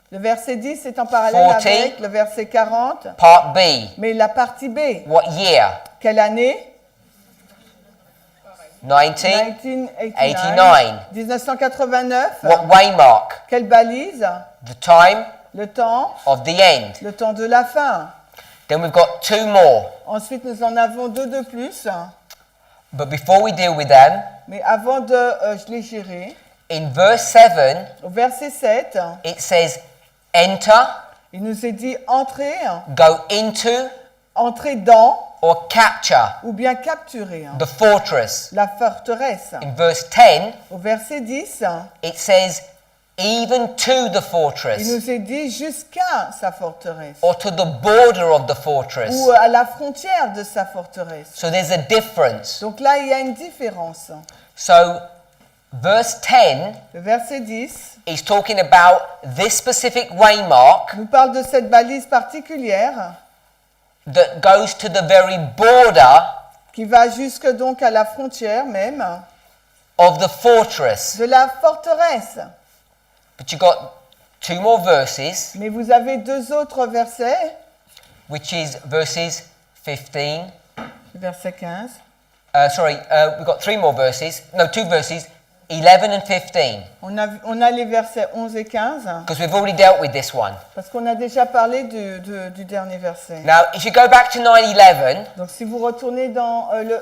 Le verset 10 est en parallèle 40. avec le verset 40. Part B, Mais la partie B, what year? quelle année? 1989. 1989. What waymark? Quelle balise? The time Le temps, of the end. le temps de la fin. Then we've got two more. Ensuite, nous en avons deux de plus. But before we deal with them, Mais avant de les gérer, in verse 7, au verset 7, it says, enter, il nous est dit entrer, go into, entrer dans or capture ou bien capturer the fortress. la forteresse. In verse 10, Au verset 10, it says, even to the il fortress, nous est dit jusqu'à sa forteresse or to the border of the fortress. ou à la frontière de sa forteresse. So there's a difference. Donc là, il y a une différence. So verse 10 Le verset 10 is talking about this specific waymark nous parle de cette balise particulière that goes to the very border qui va jusque donc à la frontière même of the fortress. de la forteresse. But you've got two more verses, Mais vous avez deux autres versets, which is verses 15. verset 15. We've got three more verses. No, two verses, 11 and 15. On a les versets 11 et 15, Because we've already dealt with this one. parce qu'on a déjà parlé du dernier verset. Now, if you go back to 9/11, Donc si vous retournez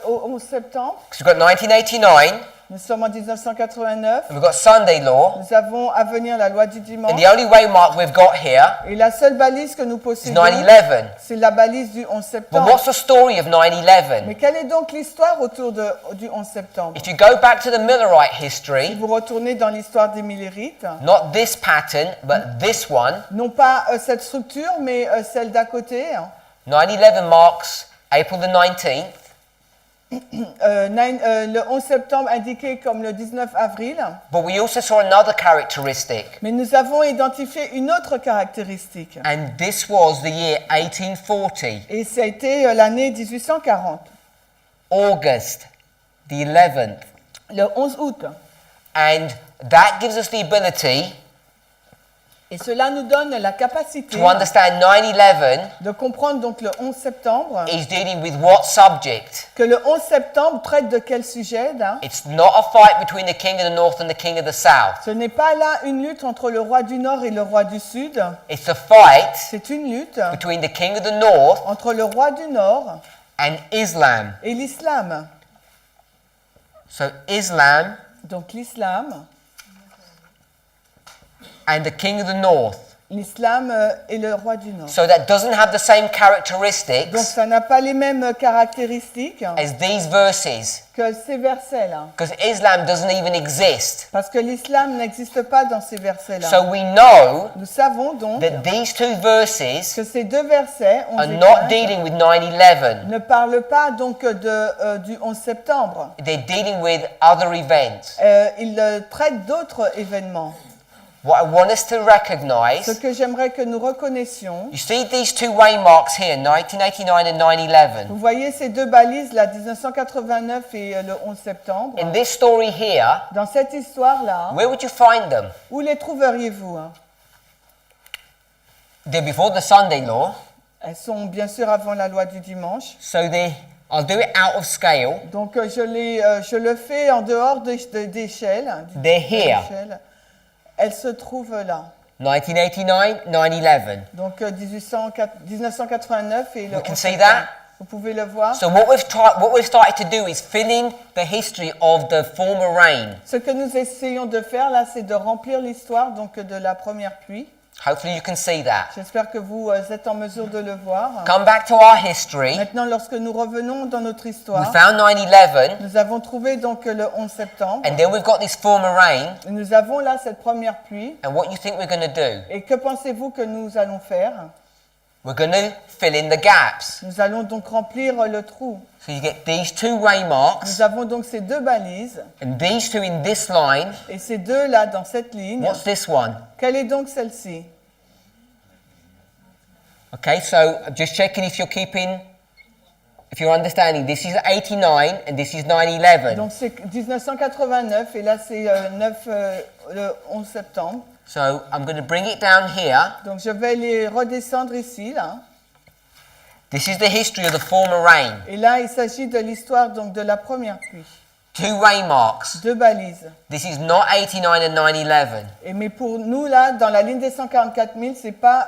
au 11 septembre, because we've got 1989, nous sommes en 1989, and we've got Sunday law, nous avons à venir la loi du dimanche, and the only waymark we've got here et la seule balise que nous is possédons, 9/11. c'est la balise du 11 But septembre. what's the story of 9/11? Mais quelle est donc l'histoire autour du 11 septembre? If you go back to the Millerite Si history, vous retournez dans l'histoire des Millérites, not this pattern, but this one, non pas cette structure, mais celle d'à côté, 9/11 marks April the 19th, le 11 septembre indiqué comme le 19 avril, but we also saw another characteristic, mais nous avons identifié une autre caractéristique. and this was the year 1840, Et ça a été l'année 1840, August the 11th. le 11 août. And that gives us the ability Et cela nous donne la capacité to understand 9/11 de comprendre donc le 11 septembre, is dealing with what subject. que le 11 septembre traite de quel sujet là? It's not a fight between the king of the north and the king of the south. Ce n'est pas là une lutte entre le roi du Nord et le roi du Sud. It's a fight C'est une lutte between the king of the north entre le roi du Nord and Islam. et l'islam. So Islam Donc l'islam, and the king of the north. l'islam et le roi du Nord. So that doesn't have the same Donc characteristics ça n'a pas les mêmes caractéristiques as these verses, que ces versets-là. because Islam doesn't even exist. Parce que l'islam n'existe pas dans ces versets-là. So we know Nous savons donc that these two verses que ces deux versets, 11 are et not 15, dealing with 9/11. ne parlent pas donc du 11 septembre. They're dealing with other events. Ils traitent d'autres événements. What I want us to Ce recognize, que j'aimerais que nous reconnaissions, you see these two waymarks here, 1989 and 9/11. vous voyez ces deux balises là, 1989 et le 11 septembre. In this story here, Dans cette histoire-là, where would you find them? où les trouveriez-vous? They're before the Sunday law, Elles sont bien sûr avant la loi du dimanche. so I'll do it out of scale. Donc je le fais en dehors d'échelle. They're here. Elles se trouvent là. 1989, 9/11. Donc 1989 et le We can 11 see septembre. that. Vous pouvez le voir. So what we've started to do is fill in the history of the former rain. Ce que nous essayons de faire là, c'est de remplir l'histoire donc de la première pluie. Hopefully you can see that. J'espère que vous êtes en mesure de le voir. Come back to our history. Maintenant, lorsque nous revenons dans notre We histoire, found 9/11, nous avons trouvé donc le 11 septembre. and then we've got this former rain. Et nous avons là cette première pluie. And what you think we're going to do? Et que pensez-vous que nous allons faire? We're going to fill in the gaps. Nous allons donc remplir le trou. So you get these two waymarks, Nous avons donc ces deux balises and these two in this line. et ces deux là dans cette ligne. What's this one? Quelle est donc celle-ci? Okay, so just checking if you're understanding. This is 89 and this is 9/11. Donc c'est 1989 et là c'est le 11 septembre. So I'm going to bring it down here. Donc je vais les redescendre ici là. This is the history of the former rain. Et là il s'agit de l'histoire donc de la première pluie. Two waymarks. Deux balises. This is not 89 and 9/11. Et mais pour nous là dans la ligne des 144 000 c'est pas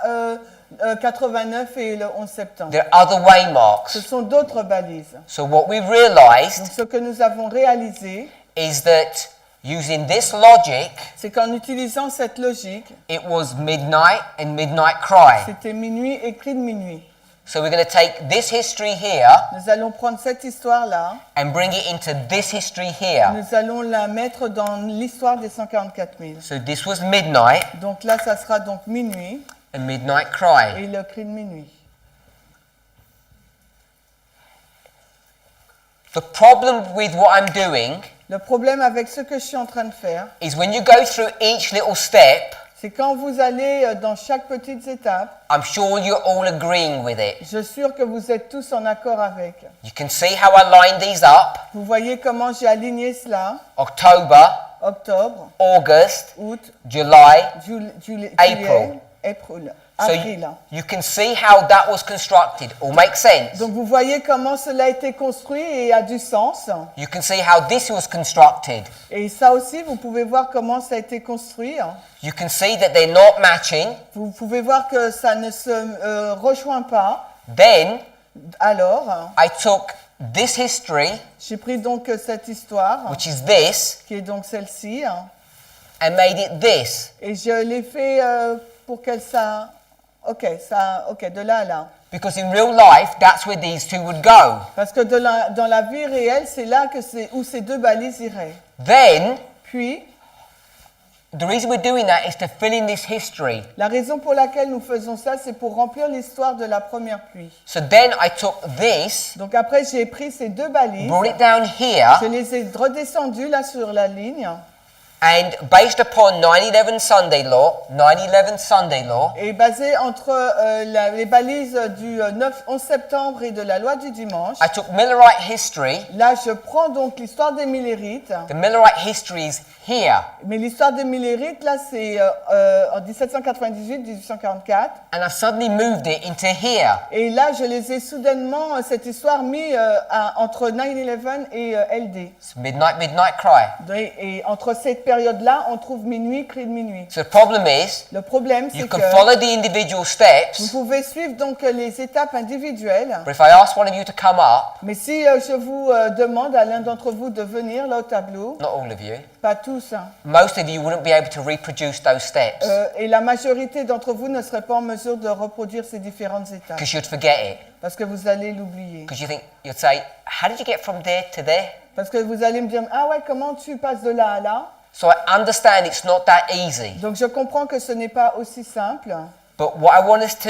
89 et le 11 septembre. There are other waymarks. Ce sont d'autres balises. So what we've Donc realized ce que nous avons réalisé, is that using this logic, c'est qu'en utilisant cette logique, it was midnight and midnight cry. c'était minuit et cri de minuit. So we're going to take this history here Nous allons prendre cette histoire-là, and bring it into this history here. nous allons la mettre dans l'histoire des 144 000. So this was midnight Donc là, ça sera donc minuit and midnight cry. et le cri de minuit. The problem with what I'm doing Le problème avec ce que je suis en train de faire, is when you go through each little step, c'est quand vous allez dans chaque petite étape, I'm sure you're all agreeing with it. je suis sûre que vous êtes tous en accord avec. You can see how I lined these up. Vous voyez comment j'ai aligné cela, October, octobre, August, août, July. juillet, April. avril. So Avril. you can see how that was constructed. All makes sense. Donc vous voyez comment cela a été construit et a du sens. You can see how this was constructed. Et ça aussi, vous pouvez voir comment ça a été construit. You can see that they're not matching. Vous pouvez voir que ça ne se rejoint pas. Then Alors, I took this history, j'ai pris donc cette histoire, which is this, qui est donc celle-ci, and made it this. et je l'ai fait pour qu'elle ça... Ok, de là à là. Because in real life, that's where these two would go. Parce que dans la vie réelle, c'est là où ces deux balises iraient. Then, Puis, the reason we're doing that is to fill in this history. La raison pour laquelle nous faisons ça, c'est pour remplir l'histoire de la première pluie. So then I took this, Donc après, j'ai pris ces deux balises, brought it down here, je les ai redescendues là sur la ligne, and based upon 9/11 Sunday law, 9/11 Sunday law, et basé entre les balises du 11 septembre et de la loi du dimanche. I took Millerite history. Là, je prends donc l'histoire des Millérites. The Millerite history is here, Mais l'histoire des Millérites, là, c'est en 1798-1844. and I've suddenly moved it into here. Et là, je les ai soudainement, cette histoire, mis entre 9/11 et LD. It's midnight cry. Et entre cette période-là, on trouve minuit, cri de minuit. So the problem is, Le problème, c'est you can que follow the individual vous steps, pouvez suivre donc les étapes individuelles. but if I ask one of you to come up, Mais si je vous demande à l'un d'entre vous de venir là au tableau, not all of you, pas tous, hein, most of you wouldn't be able to reproduce those steps et la majorité d'entre vous ne serait pas en mesure de reproduire ces différentes étapes because you'd forget it. parce que vous allez l'oublier. Because you'd say, how did you get from there to there? Parce que vous allez me dire, ah ouais, comment tu passes de là à là? So I understand it's not that easy. Donc je comprends que ce n'est pas aussi simple. But what I want us to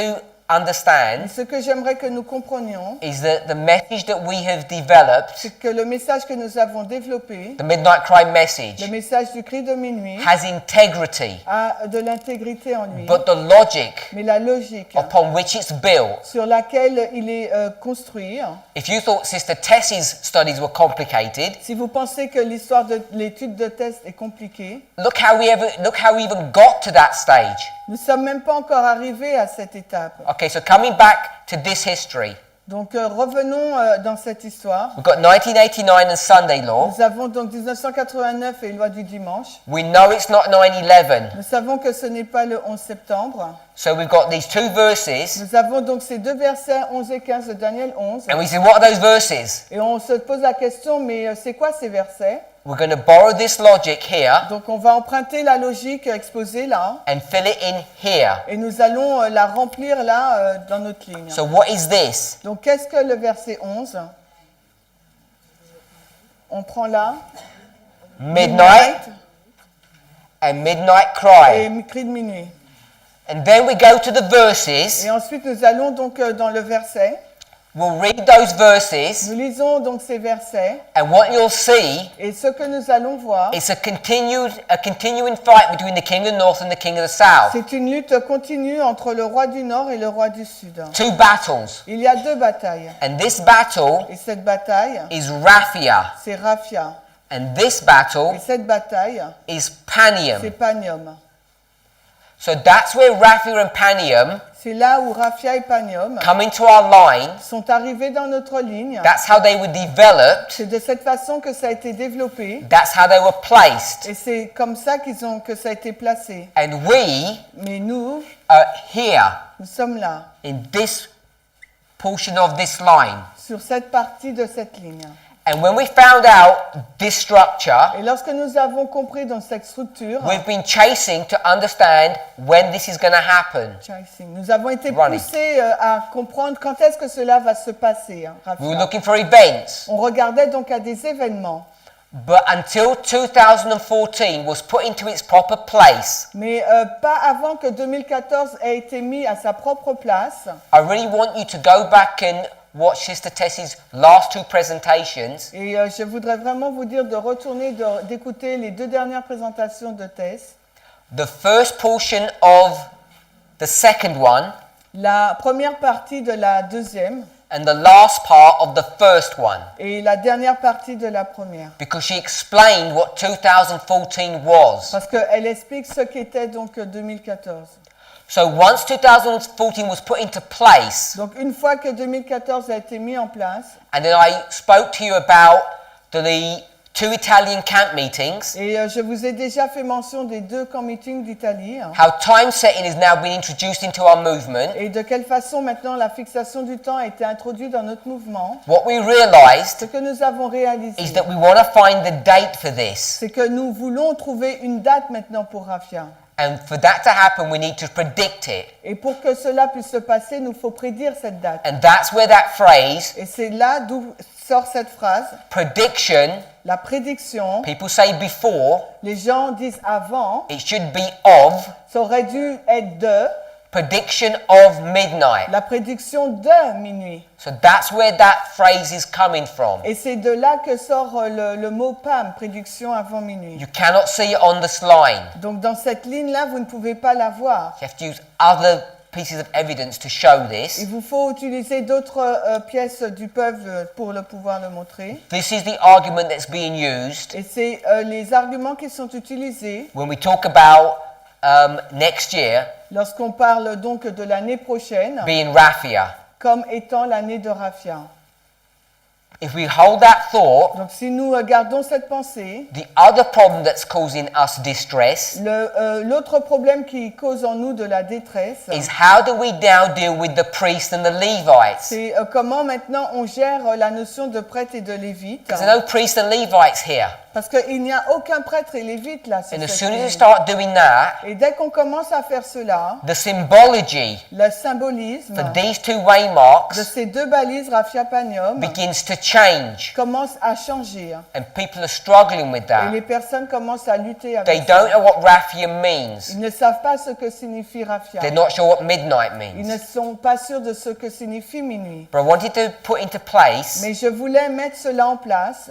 understand Ce que j'aimerais que nous comprenions, is that the message that we have developed, c'est que le message que nous avons développé, the Midnight Cry message, le message du cri de minuit, has integrity. a de l'intégrité en lui. But the logic Mais la logique upon which it's built, sur laquelle il est construit, if you thought Sister Tessie's studies were complicated, si vous pensez que l'histoire de l'étude de test est compliquée, look how we even got to that stage. nous ne sommes même pas encore arrivés à cette étape. Okay, so coming back to this history, Donc revenons dans cette histoire. we've got 1989 and Sunday law. Nous avons donc 1989 et loi du dimanche. We know it's not 9/11. Nous savons que ce n'est pas le 11 septembre. So we've got these two verses, Nous avons donc ces deux versets 11 et 15 de Daniel 11. and we say, what are those verses? Et on se pose la question, mais c'est quoi ces versets? We're going to borrow this logic here Donc on va emprunter la logique exposée là, and fill it in here. et nous allons la remplir là dans notre ligne. So what is this? Donc qu'est-ce que le verset 11? On prend là. Midnight and midnight cry. Et cri de minuit. And then we go to the verses. Et ensuite nous allons donc dans le verset. We'll read those verses, Nous lisons donc ces versets. and what you'll see Et ce que nous allons voir, is a continuing fight between the king of the north and the king of the south. c'est une lutte continue entre le roi du Nord et le roi du Sud. Two battles. Il y a deux batailles. And this battle Et cette bataille, is Raphia. c'est Raphia. And this Et battle cette bataille, is c'est Panium. Panium. So that's where Raphia and Panium C'est là où Raphia et Panium come into our line. sont arrivés dans notre ligne. That's how they were developed. C'est de cette façon que ça a été développé. That's how they were placed. Et c'est comme ça que ça a été placé. And we Mais nous, are here nous sommes là, in this portion of this line. sur cette partie de cette ligne. And when we found out this structure, Et lorsque nous avons compris dans cette structure, we've been chasing to understand when this is going to happen. nous avons été Running. poussés à comprendre quand est-ce que cela va se passer. Hein, Raphia. We were looking for events. On regardait donc à des événements. But until 2014 was put into its proper place, Mais pas avant que 2014 ait été mis à sa propre place. I really want you to go back and watch Sister Tessie's last two presentations. Et je voudrais vraiment vous dire de retourner, d'écouter les deux dernières présentations de Tess. The first portion of the second one La première partie de la deuxième and the last part of the first one, et la dernière partie de la première. because she explained what 2014 was. Parce qu'elle explique ce qu'était donc 2014. So once 2014 was put into place, Donc une fois que 2014 a été mis en place, and then I spoke to you about the two Italian camp meetings, et je vous ai déjà fait mention des deux camp meetings d'Italie, hein, how time setting is now being introduced into our movement, et de quelle façon maintenant la fixation du temps a été introduite dans notre mouvement. what we Ce realized que nous avons réalisé, is that we want to find the date for this. c'est que nous voulons trouver une date maintenant pour Raphia. And for that to happen, we need to predict it. Et pour que cela puisse se passer, nous faut prédire cette date. And that's where that phrase, Et c'est là d'où sort cette phrase. prediction, La prédiction, People say before, les gens disent avant, it should be of, ça aurait dû être de, prediction of midnight. la prédiction de minuit. So that's where that phrase is coming from. Et c'est de là que sort le mot PAM, prédiction avant minuit. You cannot see it on this line. Donc dans cette ligne-là, vous ne pouvez pas la voir. You have to use other pieces of evidence to show this. Il vous faut utiliser d'autres pièces du peuple pour pouvoir le montrer. This is the argument that's being used Et c'est les arguments qui sont utilisés when we talk about next year lorsqu'on parle donc de l'année prochaine being Raphia. comme étant l'année de Raphia. If we hold that thought, Donc si nous gardons cette pensée, the other problem that's causing us distress l'autre problème qui cause en nous de la détresse, is how do we now deal with the priests and the Levites? c'est comment maintenant on gère la notion de prêtre et de lévite. Because there are no priests and Levites here. Parce qu'il n'y a aucun prêtre et lévite là. Sur And as cette soon as you ligne. start doing that, Et dès qu'on commence à faire cela, the symbology le symbolisme for these two waymarks de ces deux balises Raphia Panium begins to change. commence à changer. And people are struggling with Et les that. personnes commencent à lutter They avec don't ça. know what Raphia means. Ils ne savent pas ce que signifie Raphia. They're not sure what midnight Ils ne means. sont pas sûrs de ce que signifie minuit. But I wanted to put into place Mais je voulais mettre cela en place.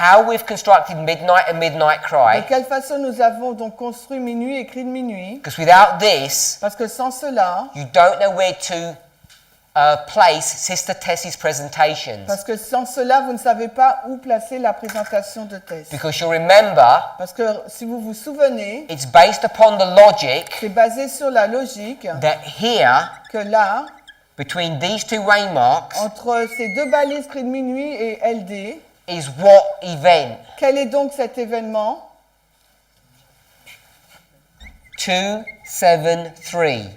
how we've constructed midnight and midnight De cry. quelle façon nous avons donc construit minuit et cri de minuit. Because without this, Parce que sans cela, you don't know where to place Sister Tessie's presentations. parce que sans cela, vous ne savez pas où placer la présentation de Tess. Because you'll remember, Parce que si vous vous souvenez, it's based upon the logic c'est basé sur la logique that here, que là, between these two waymarks, entre ces deux balises cri de minuit et LD, is what event? quel est donc cet événement? 273.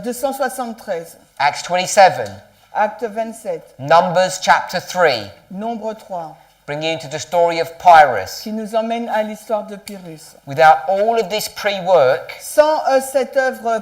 273, Acts 27. acte 27, Numbers chapter 3. nombre 3, Bring you into the story of Pyrrhus. qui nous emmène à l'histoire de Pyrrhus. Without all of this pre-work, Sans cette œuvre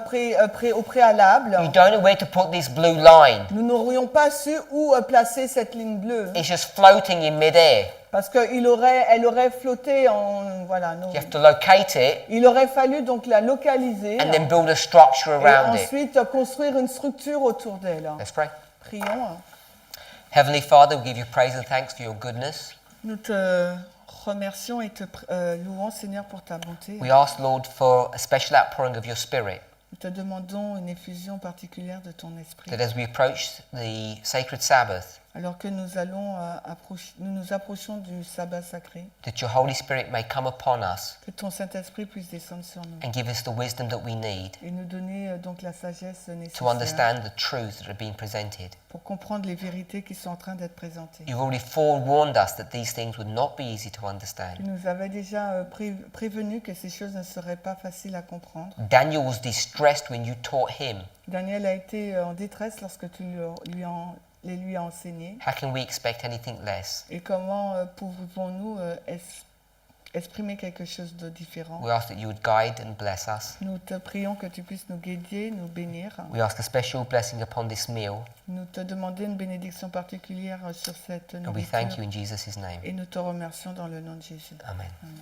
au préalable, you don't know where to put this blue line. nous n'aurions pas su où placer cette ligne bleue, It's just floating in midair. parce qu'elle aurait flotté en... Voilà, You have to locate it il aurait fallu donc la localiser and then build a structure et around it. ensuite construire une structure autour d'elle. Let's pray. Prions. Heavenly Father, we give you praise and thanks for your goodness. Nous te remercions et te louons, Seigneur, pour ta bonté. We ask, Lord, for a special outpouring of your Spirit, Nous te demandons une effusion particulière de ton esprit. that as we approach the sacred Sabbath, Alors que nous nous approchons du sabbat sacré, that your Holy Spirit may come upon us que ton Saint-Esprit puisse descendre sur nous and give us the wisdom that we need et nous donner donc la sagesse to nécessaire understand the truths that are being presented. pour comprendre les vérités qui sont en train d'être présentées. You've already forewarned us that these things would not be easy to understand. Tu nous avais déjà prévenu que ces choses ne seraient pas faciles à comprendre. Daniel was distressed when you taught him. Daniel a été en détresse lorsque tu lui as enseigné. How can we expect anything less? Et comment pouvons-nous exprimer quelque chose de différent? We ask that you would guide and bless us. Nous te prions que tu puisses nous guider, nous bénir. We ask a special blessing upon this meal, Nous te demandons une bénédiction particulière sur cette and we thank nourriture. you in Jesus' name. Et nous te remercions dans le nom de Jésus. Amen. Amen.